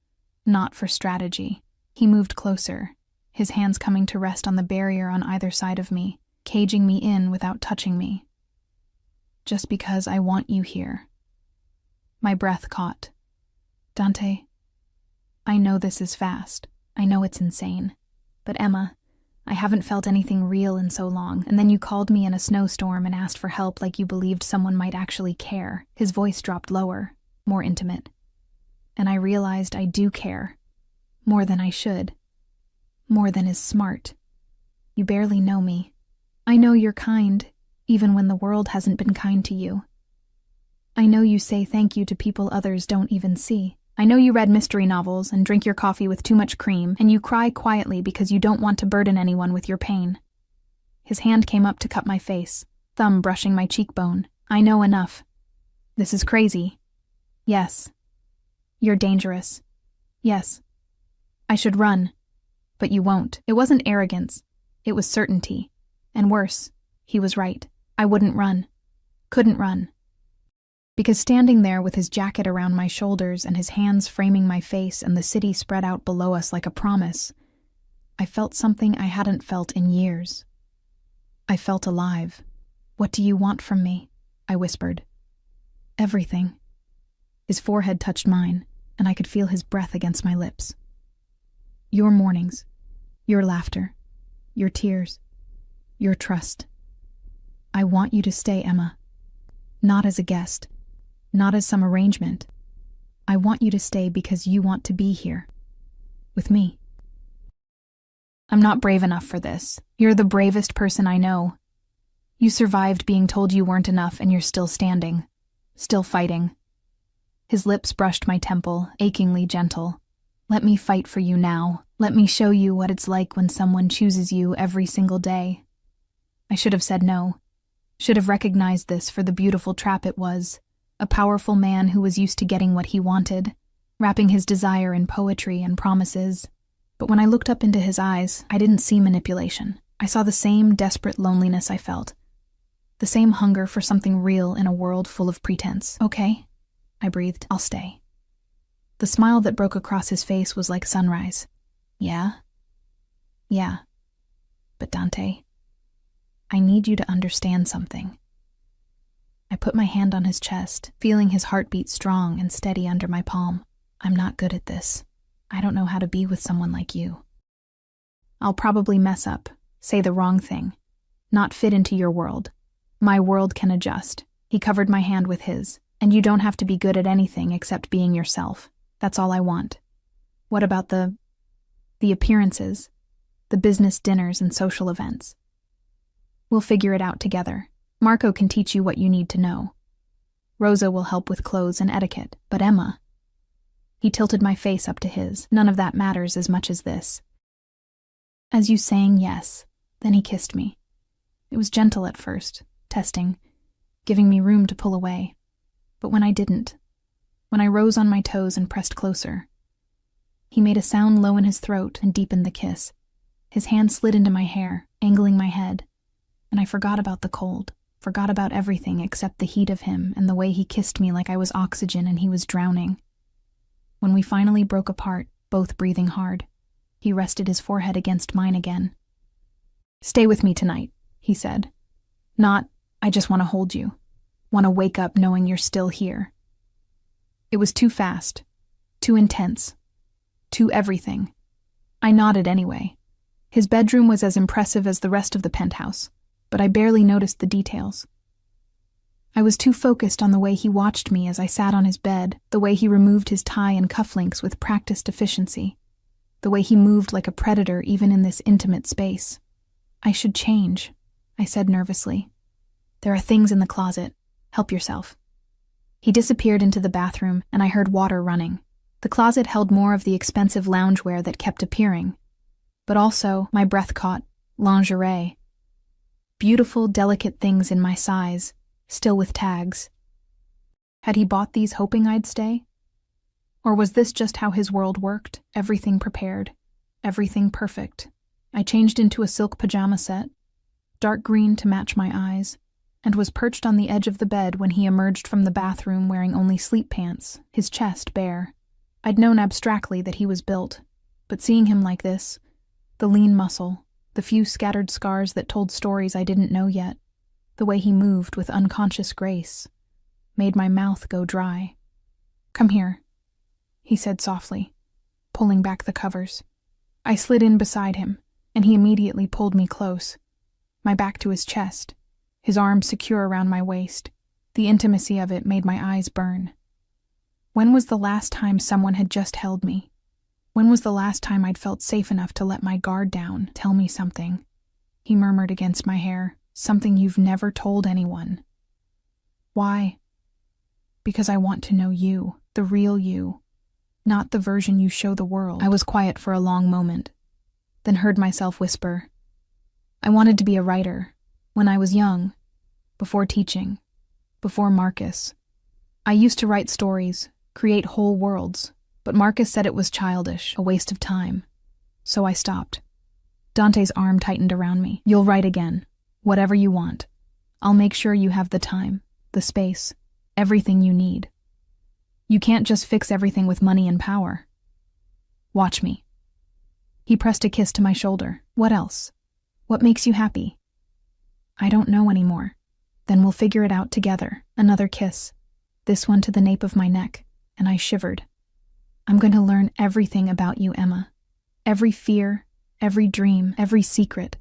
not for strategy. He moved closer, his hands coming to rest on the barrier on either side of me, caging me in without touching me. Just because I want you here. My breath caught. Dante, I know this is fast. I know it's insane. But Emma, I haven't felt anything real in so long, and then you called me in a snowstorm and asked for help like you believed someone might actually care. His voice dropped lower, more intimate. And I realized I do care. More than I should. More than is smart. You barely know me. I know you're kind, even when the world hasn't been kind to you. I know you say thank you to people others don't even see. I know you read mystery novels and drink your coffee with too much cream, and you cry quietly because you don't want to burden anyone with your pain. His hand came up to cup my face, thumb brushing my cheekbone. I know enough. This is crazy. Yes. You're dangerous. Yes. I should run. But you won't. It wasn't arrogance. It was certainty. And worse, he was right. I wouldn't run. Couldn't run. Because standing there with his jacket around my shoulders and his hands framing my face and the city spread out below us like a promise, I felt something I hadn't felt in years. I felt alive. What do you want from me? I whispered. Everything. His forehead touched mine, and I could feel his breath against my lips. Your mornings, your laughter, your tears, your trust. I want you to stay, Emma. Not as a guest, not as some arrangement. I want you to stay because you want to be here. With me. I'm not brave enough for this. You're the bravest person I know. You survived being told you weren't enough and you're still standing. Still fighting. His lips brushed my temple, achingly gentle. Let me fight for you now. Let me show you what it's like when someone chooses you every single day. I should have said no. Should have recognized this for the beautiful trap it was. A powerful man who was used to getting what he wanted, wrapping his desire in poetry and promises. But when I looked up into his eyes, I didn't see manipulation. I saw the same desperate loneliness I felt. The same hunger for something real in a world full of pretense. Okay, I breathed. I'll stay. The smile that broke across his face was like sunrise. Yeah? Yeah. But Dante, I need you to understand something. I put my hand on his chest, feeling his heartbeat strong and steady under my palm. I'm not good at this. I don't know how to be with someone like you. I'll probably mess up, say the wrong thing, not fit into your world. My world can adjust. He covered my hand with his. And you don't have to be good at anything except being yourself. That's all I want. What about the appearances, the business dinners and social events? We'll figure it out together. Marco can teach you what you need to know. Rosa will help with clothes and etiquette, but Emma... He tilted my face up to his. None of that matters as much as this. As you saying yes, then he kissed me. It was gentle at first, testing, giving me room to pull away. But when I didn't, when I rose on my toes and pressed closer, he made a sound low in his throat and deepened the kiss. His hand slid into my hair, angling my head, and I forgot about the cold, forgot about everything except the heat of him and the way he kissed me like I was oxygen and he was drowning. When we finally broke apart, both breathing hard, he rested his forehead against mine again. Stay with me tonight, he said. Not, I just want to hold you. Want to wake up knowing you're still here. It was too fast, too intense, too everything. I nodded anyway. His bedroom was as impressive as the rest of the penthouse, but I barely noticed the details. I was too focused on the way he watched me as I sat on his bed, the way he removed his tie and cufflinks with practiced efficiency, the way he moved like a predator even in this intimate space. I should change, I said nervously. There are things in the closet. Help yourself. He disappeared into the bathroom, and I heard water running. The closet held more of the expensive loungewear that kept appearing. But also, my breath caught, lingerie. Beautiful, delicate things in my size, still with tags. Had he bought these hoping I'd stay? Or was this just how his world worked, everything prepared, everything perfect? I changed into a silk pajama set, dark green to match my eyes, and was perched on the edge of the bed when he emerged from the bathroom wearing only sleep pants, his chest bare. I'd known abstractly that he was built, but seeing him like this, the lean muscle, the few scattered scars that told stories I didn't know yet, the way he moved with unconscious grace, made my mouth go dry. Come here, he said softly, pulling back the covers. I slid in beside him, and he immediately pulled me close, my back to his chest, his arms secure around my waist. The intimacy of it made my eyes burn. When was the last time someone had just held me? When was the last time I'd felt safe enough to let my guard down? Tell me something, he murmured against my hair, something you've never told anyone. Why? Because I want to know you, the real you, not the version you show the world. I was quiet for a long moment, then heard myself whisper, I wanted to be a writer, when I was young, before teaching, before Marcus. I used to write stories, create whole worlds, but Marcus said it was childish, a waste of time. So I stopped. Dante's arm tightened around me. You'll write again, whatever you want. I'll make sure you have the time, the space, everything you need. You can't just fix everything with money and power. Watch me. He pressed a kiss to my shoulder. What else? What makes you happy? I don't know anymore. Then we'll figure it out together. Another kiss. This one to the nape of my neck, and I shivered. I'm going to learn everything about you, Emma. Every fear, every dream, every secret.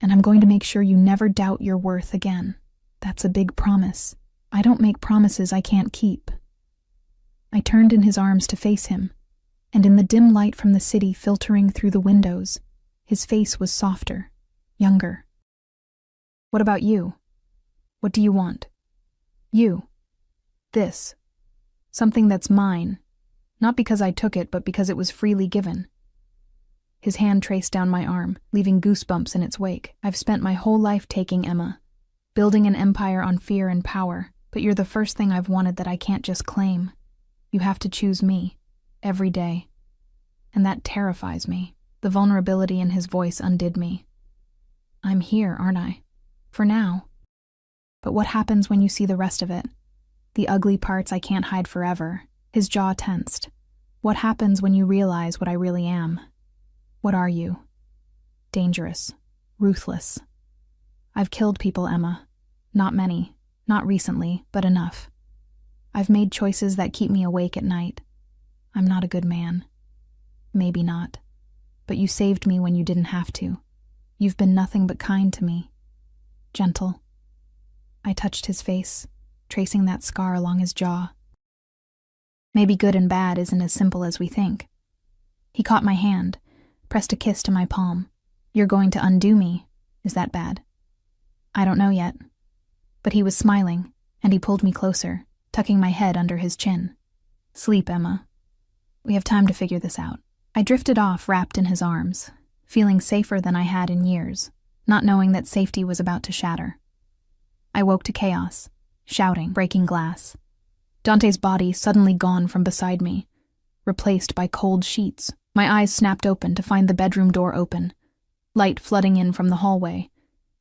And I'm going to make sure you never doubt your worth again. That's a big promise. I don't make promises I can't keep. I turned in his arms to face him, and in the dim light from the city filtering through the windows, his face was softer, younger. What about you? What do you want? You. This. Something that's mine. Not because I took it, but because it was freely given. His hand traced down my arm, leaving goosebumps in its wake. I've spent my whole life taking, Emma, building an empire on fear and power, but you're the first thing I've wanted that I can't just claim. You have to choose me, every day. And that terrifies me. The vulnerability in his voice undid me. I'm here, aren't I? For now. But what happens when you see the rest of it? The ugly parts I can't hide forever. His jaw tensed. What happens when you realize what I really am? What are you? Dangerous. Ruthless. I've killed people, Emma. Not many. Not recently, but enough. I've made choices that keep me awake at night. I'm not a good man. Maybe not. But you saved me when you didn't have to. You've been nothing but kind to me. Gentle. I touched his face, tracing that scar along his jaw. Maybe good and bad isn't as simple as we think. He caught my hand, pressed a kiss to my palm. You're going to undo me. Is that bad? I don't know yet. But he was smiling, and he pulled me closer, tucking my head under his chin. Sleep, Emma. We have time to figure this out. I drifted off, wrapped in his arms, feeling safer than I had in years, not knowing that safety was about to shatter. I woke to chaos, shouting, breaking glass. Dante's body suddenly gone from beside me, replaced by cold sheets. My eyes snapped open to find the bedroom door open, light flooding in from the hallway,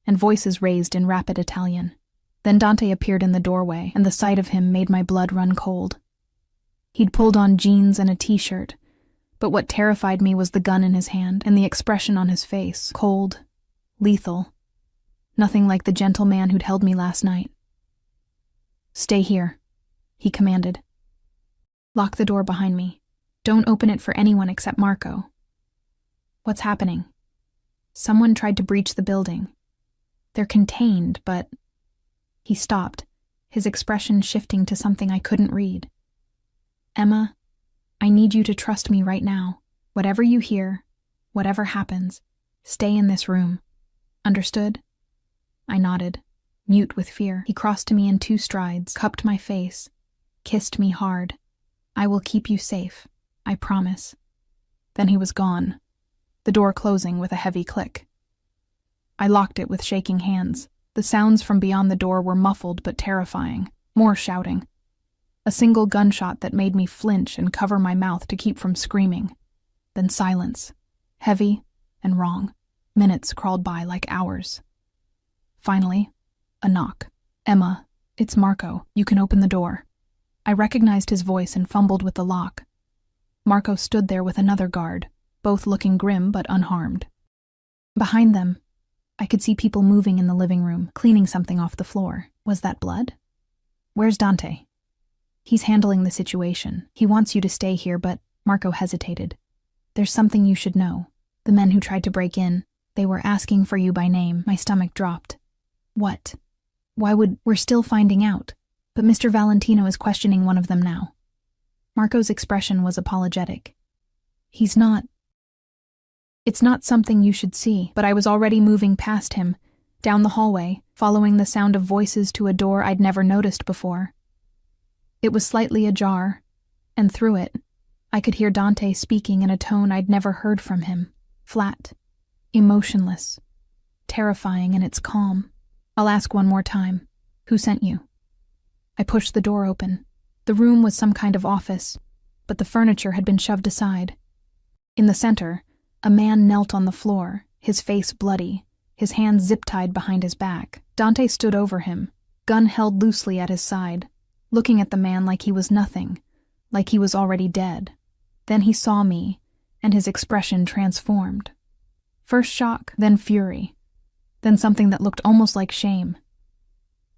and voices raised in rapid Italian. Then Dante appeared in the doorway, and the sight of him made my blood run cold. He'd pulled on jeans and a t-shirt, but what terrified me was the gun in his hand and the expression on his face, cold, lethal. Nothing like the gentle man who'd held me last night. Stay here, he commanded. Lock the door behind me. Don't open it for anyone except Marco. What's happening? Someone tried to breach the building. They're contained, but... He stopped, his expression shifting to something I couldn't read. Emma, I need you to trust me right now. Whatever you hear, whatever happens, stay in this room. Understood? I nodded, mute with fear. He crossed to me in 2 strides, cupped my face, kissed me hard. I will keep you safe, I promise. Then he was gone, the door closing with a heavy click. I locked it with shaking hands. The sounds from beyond the door were muffled but terrifying. More shouting. A single gunshot that made me flinch and cover my mouth to keep from screaming. Then silence. Heavy and wrong. Minutes crawled by like hours. Finally, a knock. Emma, it's Marco. You can open the door. I recognized his voice and fumbled with the lock. Marco stood there with another guard, both looking grim but unharmed. Behind them, I could see people moving in the living room, cleaning something off the floor. Was that blood? Where's Dante? He's handling the situation. He wants you to stay here, but Marco hesitated. There's something you should know. The men who tried to break in, they were asking for you by name. My stomach dropped. What? We're still finding out. But Mr. Valentino is questioning one of them now. Marco's expression was apologetic. It's not something you should see, but I was already moving past him, down the hallway, following the sound of voices to a door I'd never noticed before. It was slightly ajar, and through it, I could hear Dante speaking in a tone I'd never heard from him, flat, emotionless, terrifying in its calm. "I'll ask one more time. Who sent you?" I pushed the door open. The room was some kind of office, but the furniture had been shoved aside. In the center, a man knelt on the floor, his face bloody, his hands zip-tied behind his back. Dante stood over him, gun held loosely at his side, looking at the man like he was nothing, like he was already dead. Then he saw me, and his expression transformed. First shock, then fury, then something that looked almost like shame.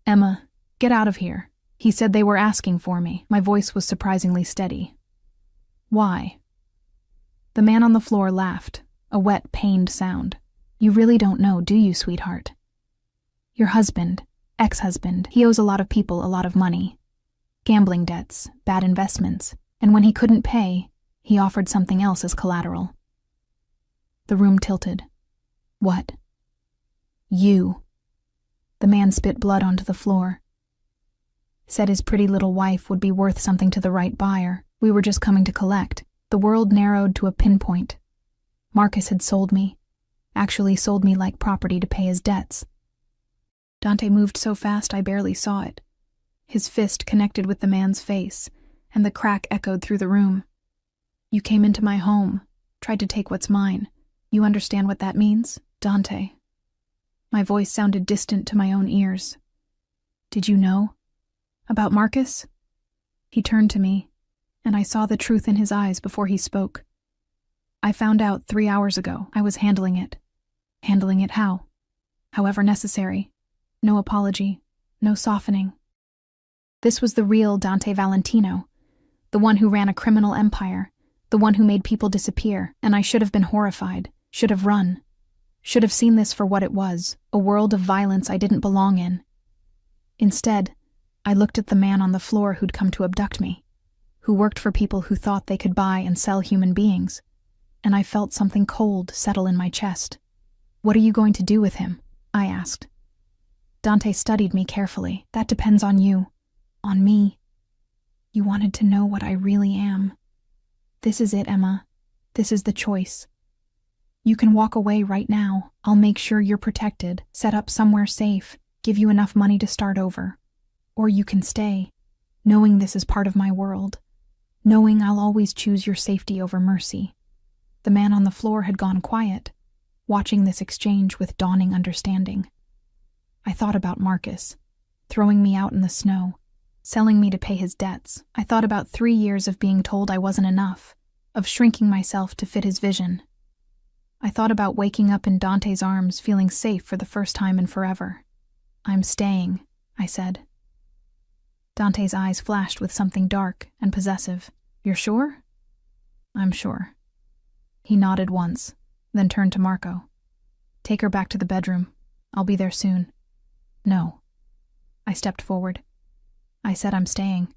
"Emma, get out of here." He said they were asking for me. My voice was surprisingly steady. "Why?" The man on the floor laughed, a wet, pained sound. "You really don't know, do you, sweetheart? Your husband, ex-husband, he owes a lot of people a lot of money. Gambling debts, bad investments, and when he couldn't pay, he offered something else as collateral." The room tilted. "What?" "You." The man spit blood onto the floor. Said his pretty little wife would be worth something to the right buyer. We were just coming to collect. The world narrowed to a pinpoint. Marcus had sold me. Actually sold me like property to pay his debts. Dante moved so fast I barely saw it. His fist connected with the man's face, and the crack echoed through the room. "You came into my home, tried to take what's mine. You understand what that means, Dante?" My voice sounded distant to my own ears. "Did you know? About Marcus?" He turned to me, and I saw the truth in his eyes before he spoke. "I found out 3 hours ago. I was handling it. Handling it how? However necessary. No apology, no softening. This was the real Dante Valentino, the one who ran a criminal empire, the one who made people disappear, and I should have been horrified, should have run, should have seen this for what it was, a world of violence I didn't belong in. Instead, I looked at the man on the floor who'd come to abduct me, who worked for people who thought they could buy and sell human beings, and I felt something cold settle in my chest. "What are you going to do with him?" I asked. Dante studied me carefully. "That depends on you. On me. You wanted to know what I really am. This is it, Emma. This is the choice. You can walk away right now. I'll make sure you're protected, set up somewhere safe, give you enough money to start over. Or you can stay, knowing this is part of my world, knowing I'll always choose your safety over mercy." The man on the floor had gone quiet, watching this exchange with dawning understanding. I thought about Marcus, throwing me out in the snow, selling me to pay his debts. I thought about 3 years of being told I wasn't enough, of shrinking myself to fit his vision. I thought about waking up in Dante's arms, feeling safe for the first time in forever. "I'm staying," I said. Dante's eyes flashed with something dark and possessive. "You're sure?" "I'm sure." He nodded once, then turned to Marco. "Take her back to the bedroom. I'll be there soon." "No." I stepped forward. "I said I'm staying.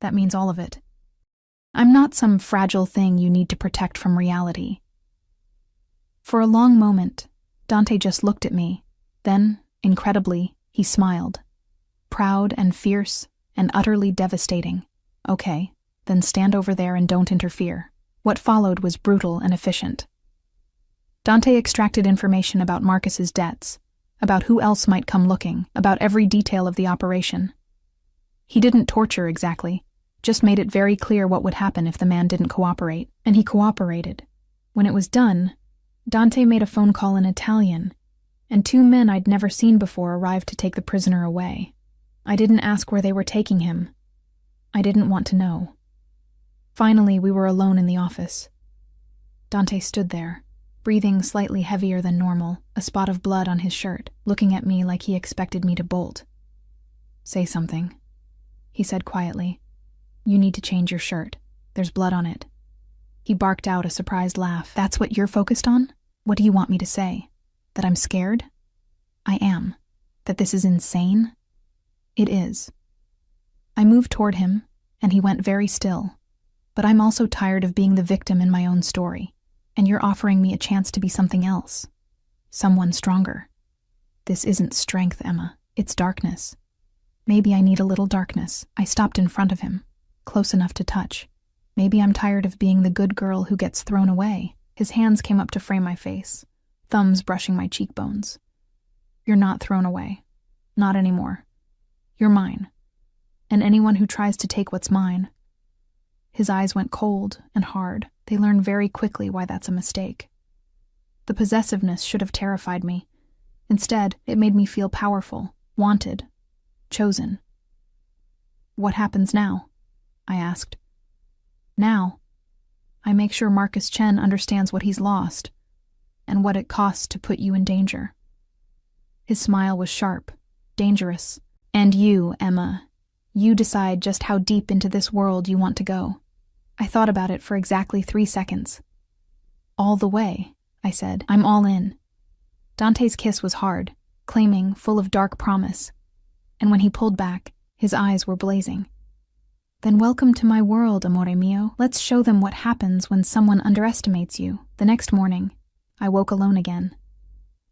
That means all of it. I'm not some fragile thing you need to protect from reality." For a long moment, Dante just looked at me. Then, incredibly, he smiled. Proud and fierce and utterly devastating. "Okay, then stand over there and don't interfere." What followed was brutal and efficient. Dante extracted information about Marcus's debts, about who else might come looking, about every detail of the operation. He didn't torture exactly, just made it very clear what would happen if the man didn't cooperate, and he cooperated. When it was done, Dante made a phone call in Italian, and 2 men I'd never seen before arrived to take the prisoner away. I didn't ask where they were taking him. I didn't want to know. Finally, we were alone in the office. Dante stood there, breathing slightly heavier than normal, a spot of blood on his shirt, looking at me like he expected me to bolt. "Say something," he said quietly. "You need to change your shirt. There's blood on it." He barked out a surprised laugh. "That's what you're focused on? What do you want me to say? That I'm scared? I am. That this is insane? It is." I moved toward him, and he went very still. "But I'm also tired of being the victim in my own story, and you're offering me a chance to be something else. Someone stronger. This isn't strength, Emma. It's darkness. Maybe I need a little darkness. I stopped in front of him, close enough to touch. Maybe I'm tired of being the good girl who gets thrown away. His hands came up to frame my face, thumbs brushing my cheekbones. You're not thrown away. Not anymore. You're mine. And anyone who tries to take what's mine. His eyes went cold and hard. They learn very quickly why that's a mistake. The possessiveness should have terrified me. Instead, it made me feel powerful, wanted, chosen. What happens now? I asked. Now, I make sure Marcus Chen understands what he's lost and what it costs to put you in danger. His smile was sharp, dangerous. And you, Emma, you decide just how deep into this world you want to go. I thought about it for exactly 3 seconds. All the way, I said. I'm all in. Dante's kiss was hard, claiming, full of dark promise. And when he pulled back, his eyes were blazing. Then welcome to my world, amore mio. Let's show them what happens when someone underestimates you. The next morning, I woke alone again.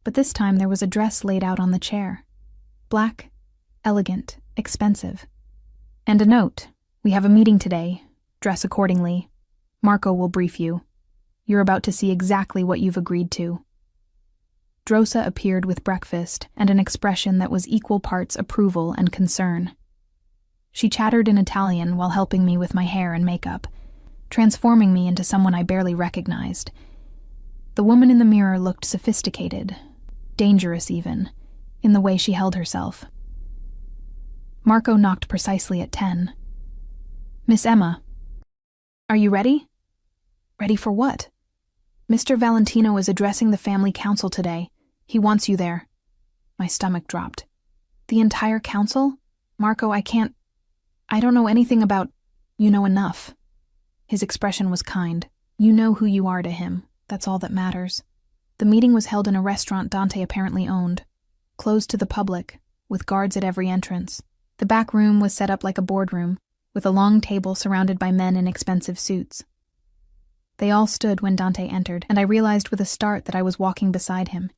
But this time there was a dress laid out on the chair. Black, elegant, expensive. And a note. We have a meeting today. Dress accordingly. Marco will brief you. You're about to see exactly what you've agreed to. Drosa appeared with breakfast and an expression that was equal parts approval and concern. She chattered in Italian while helping me with my hair and makeup, transforming me into someone I barely recognized. The woman in the mirror looked sophisticated, dangerous even, in the way she held herself. Marco knocked precisely at 10. Miss Emma, are you ready? Ready for what? Mr. Valentino is addressing the family council today. He wants you there. My stomach dropped. The entire council? Marco, I don't know anything about... You know enough. His expression was kind. You know who you are to him. That's all that matters. The meeting was held in a restaurant Dante apparently owned, closed to the public, with guards at every entrance. The back room was set up like a boardroom, with a long table surrounded by men in expensive suits. They all stood when Dante entered, and I realized with a start that I was walking beside him,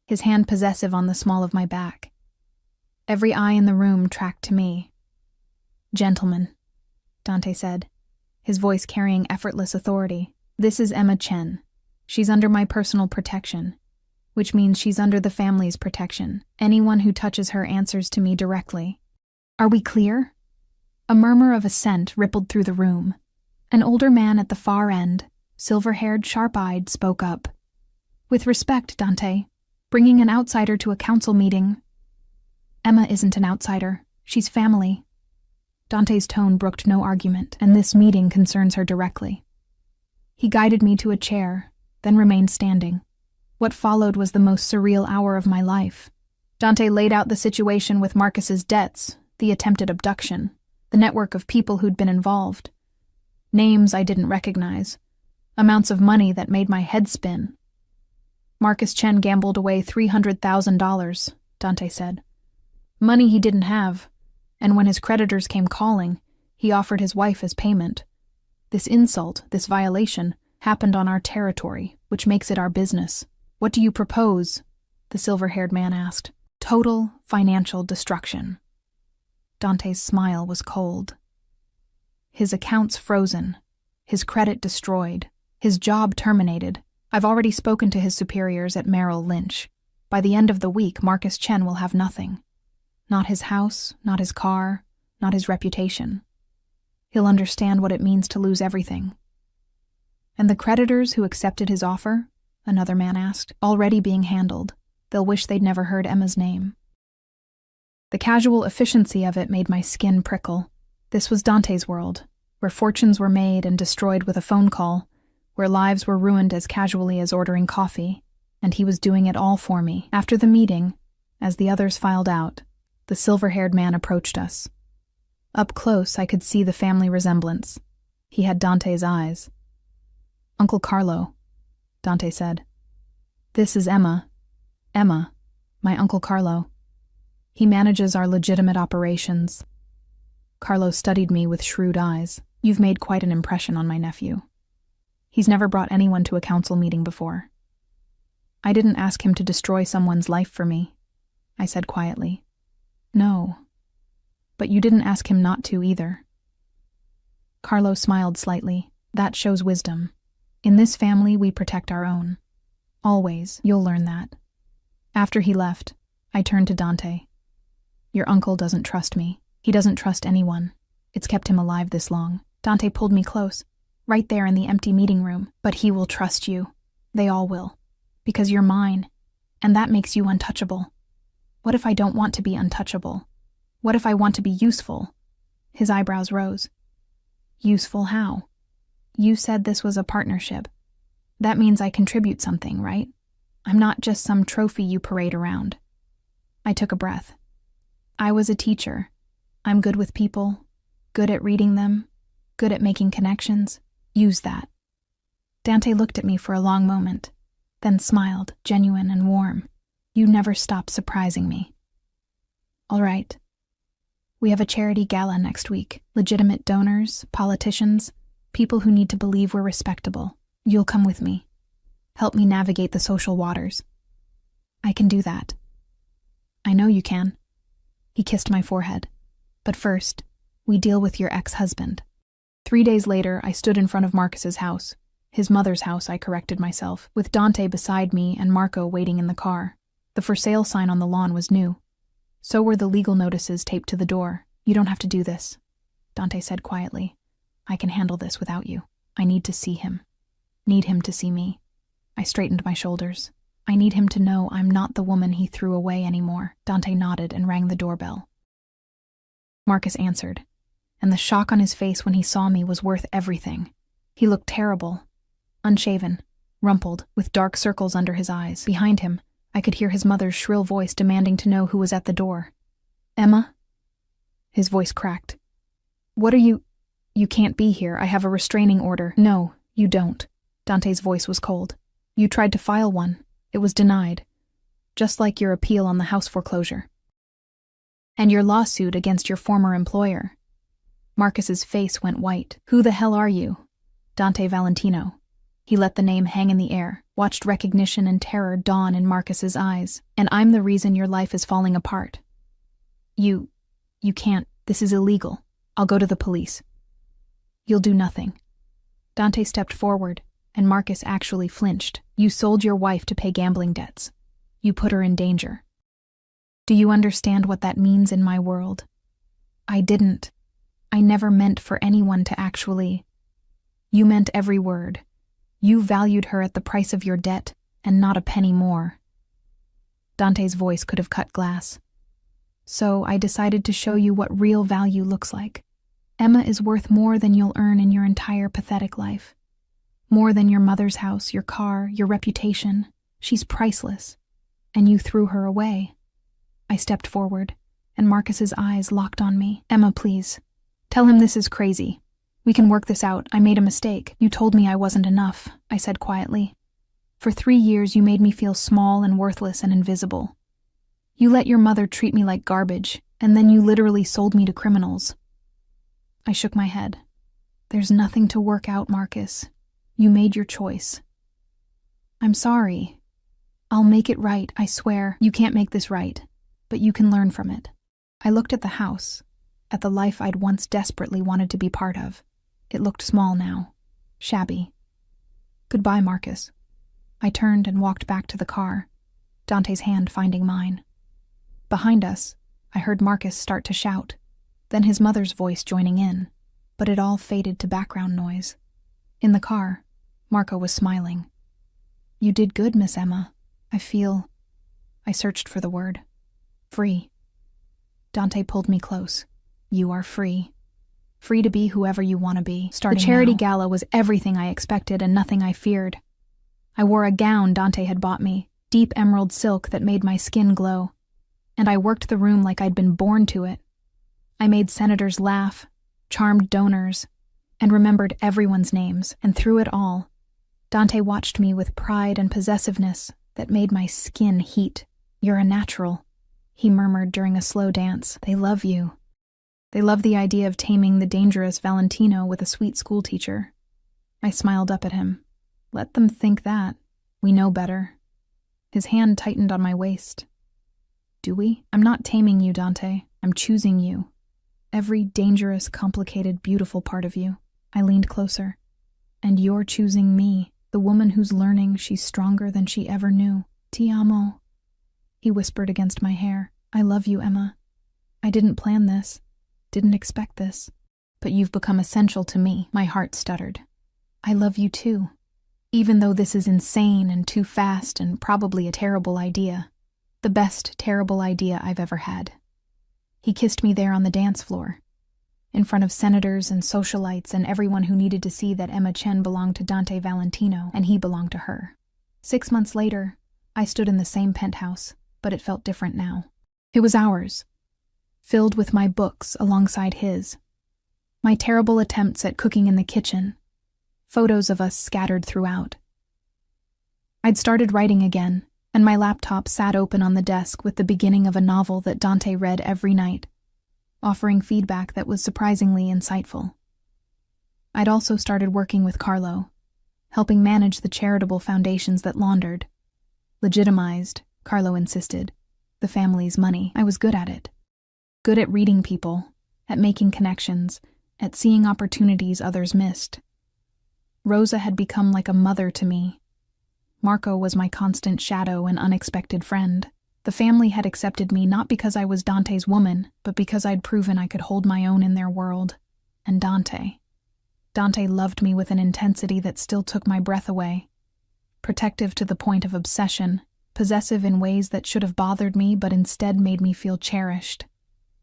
his hand possessive on the small of my back. Every eye in the room tracked to me. Gentlemen, Dante said, his voice carrying effortless authority. This is Emma Chen. She's under my personal protection, which means she's under the family's protection. Anyone who touches her answers to me directly. Are we clear? A murmur of assent rippled through the room. An older man at the far end, silver-haired, sharp-eyed, spoke up. With respect, Dante, bringing an outsider to a council meeting. Emma isn't an outsider. She's family. Dante's tone brooked no argument, and this meeting concerns her directly. He guided me to a chair, then remained standing. What followed was the most surreal hour of my life. Dante laid out the situation with Marcus's debts, the attempted abduction, the network of people who'd been involved. Names I didn't recognize. Amounts of money that made my head spin. Marcus Chen gambled away $300,000, Dante said. Money he didn't have, and when his creditors came calling, he offered his wife as payment. This insult, this violation, happened on our territory, which makes it our business. What do you propose? The silver-haired man asked. Total financial destruction. Dante's smile was cold. His accounts frozen, his credit destroyed, his job terminated. I've already spoken to his superiors at Merrill Lynch. By the end of the week, Marcus Chen will have nothing. Not his house, not his car, not his reputation. He'll understand what it means to lose everything. And the creditors who accepted his offer, another man asked, already being handled. They'll wish they'd never heard Emma's name. The casual efficiency of it made my skin prickle. This was Dante's world, where fortunes were made and destroyed with a phone call, where lives were ruined as casually as ordering coffee, and he was doing it all for me. After the meeting, as the others filed out, the silver-haired man approached us. Up close, I could see the family resemblance. He had Dante's eyes. Uncle Carlo, Dante said. This is Emma. Emma, my Uncle Carlo. He manages our legitimate operations. Carlo studied me with shrewd eyes. You've made quite an impression on my nephew. He's never brought anyone to a council meeting before. I didn't ask him to destroy someone's life for me, I said quietly. No. But you didn't ask him not to either. Carlo smiled slightly. That shows wisdom. In this family, we protect our own. Always, you'll learn that. After he left, I turned to Dante. Your uncle doesn't trust me. He doesn't trust anyone. It's kept him alive this long. Dante pulled me close, right there in the empty meeting room. But he will trust you. They all will. Because you're mine. And that makes you untouchable. What if I don't want to be untouchable? What if I want to be useful? His eyebrows rose. Useful how? You said this was a partnership. That means I contribute something, right? I'm not just some trophy you parade around. I took a breath. I was a teacher. I'm good with people, good at reading them, good at making connections. Use that. Dante looked at me for a long moment, then smiled, genuine and warm. You never stop surprising me. All right. We have a charity gala next week. Legitimate donors, politicians, people who need to believe we're respectable. You'll come with me. Help me navigate the social waters. I can do that. I know you can. He kissed my forehead. But first, we deal with your ex-husband. 3 days later, I stood in front of Marcus's house. His mother's house, I corrected myself, with Dante beside me and Marco waiting in the car. The for sale sign on the lawn was new. So were the legal notices taped to the door. You don't have to do this, Dante said quietly. I can handle this without you. I need to see him. Need him to see me. I straightened my shoulders. I need him to know I'm not the woman he threw away anymore. Dante nodded and rang the doorbell. Marcus answered, and the shock on his face when he saw me was worth everything. He looked terrible. Unshaven, rumpled, with dark circles under his eyes. Behind him, I could hear his mother's shrill voice demanding to know who was at the door. Emma? His voice cracked. What are you... You can't be here. I have a restraining order. No, you don't. Dante's voice was cold. You tried to file one. It was denied. Just like your appeal on the house foreclosure. And your lawsuit against your former employer. Marcus's face went white. Who the hell are you? Dante Valentino. He let the name hang in the air, watched recognition and terror dawn in Marcus's eyes. And I'm the reason your life is falling apart. You can't. This is illegal. I'll go to the police. You'll do nothing. Dante stepped forward, and Marcus actually flinched. You sold your wife to pay gambling debts. You put her in danger. Do you understand what that means in my world? I didn't. I never meant for anyone to actually... You meant every word. You valued her at the price of your debt, and not a penny more. Dante's voice could have cut glass. So I decided to show you what real value looks like. Emma is worth more than you'll earn in your entire pathetic life. More than your mother's house, your car, your reputation. She's priceless. And you threw her away. I stepped forward, and Marcus's eyes locked on me. Emma, please. Tell him this is crazy. We can work this out. I made a mistake. You told me I wasn't enough, I said quietly. For 3 years, you made me feel small and worthless and invisible. You let your mother treat me like garbage, and then you literally sold me to criminals. I shook my head. There's nothing to work out, Marcus. You made your choice. I'm sorry. I'll make it right, I swear. You can't make this right, but you can learn from it. I looked at the house, at the life I'd once desperately wanted to be part of. It looked small now, shabby. Goodbye, Marcus. I turned and walked back to the car, Dante's hand finding mine. Behind us, I heard Marcus start to shout, then his mother's voice joining in, but it all faded to background noise. In the car, Marco was smiling. You did good, Miss Emma. I searched for the word. Free. Dante pulled me close. You are free. Free to be whoever you want to be. The charity gala was everything I expected and nothing I feared. I wore a gown Dante had bought me, deep emerald silk that made my skin glow. And I worked the room like I'd been born to it. I made senators laugh, charmed donors, and remembered everyone's names, and through it all, Dante watched me with pride and possessiveness that made my skin heat. You're a natural, he murmured during a slow dance. They love you. They love the idea of taming the dangerous Valentino with a sweet schoolteacher. I smiled up at him. Let them think that. We know better. His hand tightened on my waist. Do we? I'm not taming you, Dante. I'm choosing you. Every dangerous, complicated, beautiful part of you. I leaned closer. And you're choosing me, the woman who's learning she's stronger than she ever knew. Ti amo. He whispered against my hair. I love you, Emma. I didn't plan this. Didn't expect this. But you've become essential to me, my heart stuttered. I love you too. Even though this is insane and too fast and probably a terrible idea. The best terrible idea I've ever had. He kissed me there on the dance floor, in front of senators and socialites and everyone who needed to see that Emma Chen belonged to Dante Valentino and he belonged to her. 6 months later, I stood in the same penthouse, but it felt different now. It was ours, filled with my books alongside his, my terrible attempts at cooking in the kitchen, photos of us scattered throughout. I'd started writing again, and my laptop sat open on the desk with the beginning of a novel that Dante read every night, offering feedback that was surprisingly insightful. I'd also started working with Carlo, helping manage the charitable foundations that laundered, legitimized, Carlo insisted, the family's money. I was good at it. Good at reading people, at making connections, at seeing opportunities others missed. Rosa had become like a mother to me. Marco was my constant shadow and unexpected friend. The family had accepted me not because I was Dante's woman, but because I'd proven I could hold my own in their world. And Dante loved me with an intensity that still took my breath away. Protective to the point of obsession, possessive in ways that should have bothered me but instead made me feel cherished.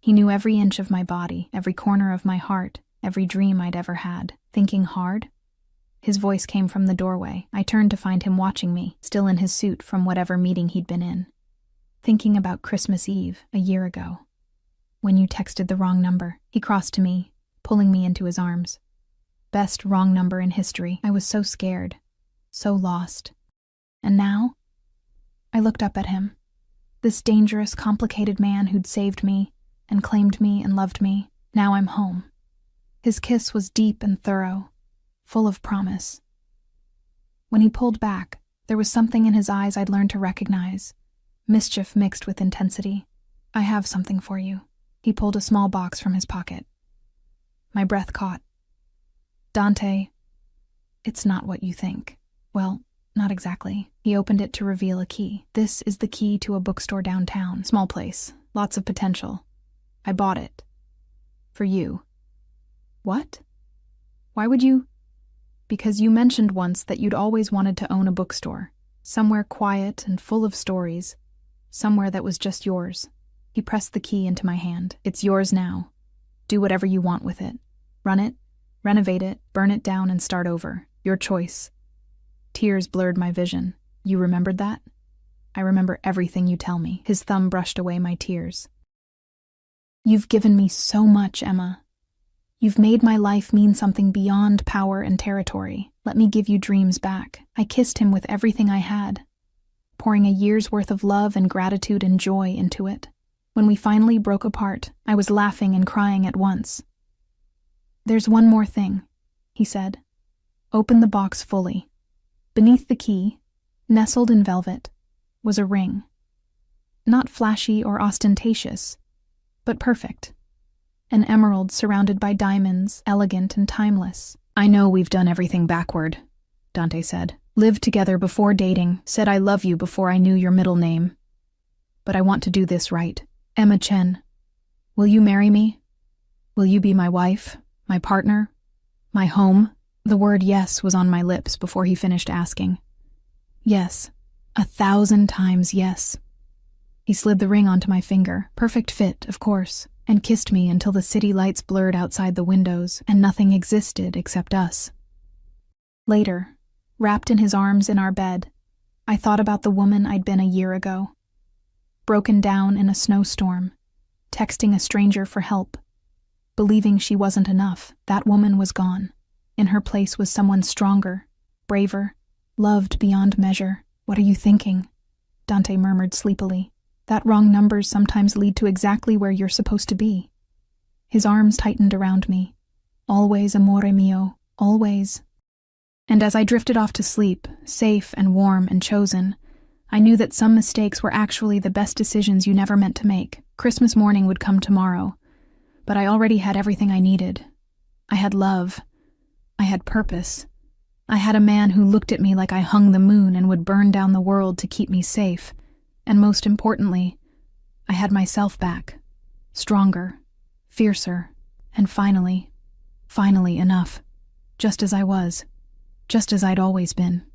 He knew every inch of my body, every corner of my heart, every dream I'd ever had. Thinking hard? His voice came from the doorway. I turned to find him watching me, still in his suit from whatever meeting he'd been in. Thinking about Christmas Eve, a year ago. When you texted the wrong number, he crossed to me, pulling me into his arms. Best wrong number in history. I was so scared, so lost. And now? I looked up at him. This dangerous, complicated man who'd saved me, and claimed me and loved me. Now I'm home. His kiss was deep and thorough, full of promise. When he pulled back, there was something in his eyes I'd learned to recognize, mischief mixed with intensity. I have something for you. He pulled a small box from his pocket. My breath caught. Dante, it's not what you think. Well, not exactly. He opened it to reveal a key. This is the key to a bookstore downtown. Small place, lots of potential. I bought it. For you. What? Why would you? Because you mentioned once that you'd always wanted to own a bookstore, somewhere quiet and full of stories, somewhere that was just yours. He pressed the key into my hand. It's yours now. Do whatever you want with it. Run it, renovate it, burn it down and start over. Your choice. Tears blurred my vision. You remembered that? I remember everything you tell me. His thumb brushed away my tears. You've given me so much, Emma. You've made my life mean something beyond power and territory. Let me give you dreams back. I kissed him with everything I had, pouring a year's worth of love and gratitude and joy into it. When we finally broke apart, I was laughing and crying at once. There's one more thing, he said. Open the box fully. Beneath the key, nestled in velvet, was a ring. Not flashy or ostentatious, but perfect. An emerald surrounded by diamonds, elegant and timeless. I know we've done everything backward, Dante said. Lived together before dating, said I love you before I knew your middle name. But I want to do this right. Emma Chen, will you marry me? Will you be my wife, my partner, my home? The word yes was on my lips before he finished asking. Yes, 1,000 times yes. He slid the ring onto my finger, perfect fit, of course, and kissed me until the city lights blurred outside the windows and nothing existed except us. Later, wrapped in his arms in our bed, I thought about the woman I'd been a year ago. Broken down in a snowstorm, texting a stranger for help, believing she wasn't enough. That woman was gone. In her place was someone stronger, braver, loved beyond measure. What are you thinking? Dante murmured sleepily. That wrong numbers sometimes lead to exactly where you're supposed to be. His arms tightened around me. Always, amore mio, always. And as I drifted off to sleep, safe and warm and chosen, I knew that some mistakes were actually the best decisions you never meant to make. Christmas morning would come tomorrow, but I already had everything I needed. I had love. I had purpose. I had a man who looked at me like I hung the moon and would burn down the world to keep me safe. And most importantly, I had myself back. Stronger, fiercer, and finally enough. Just as I was. Just as I'd always been.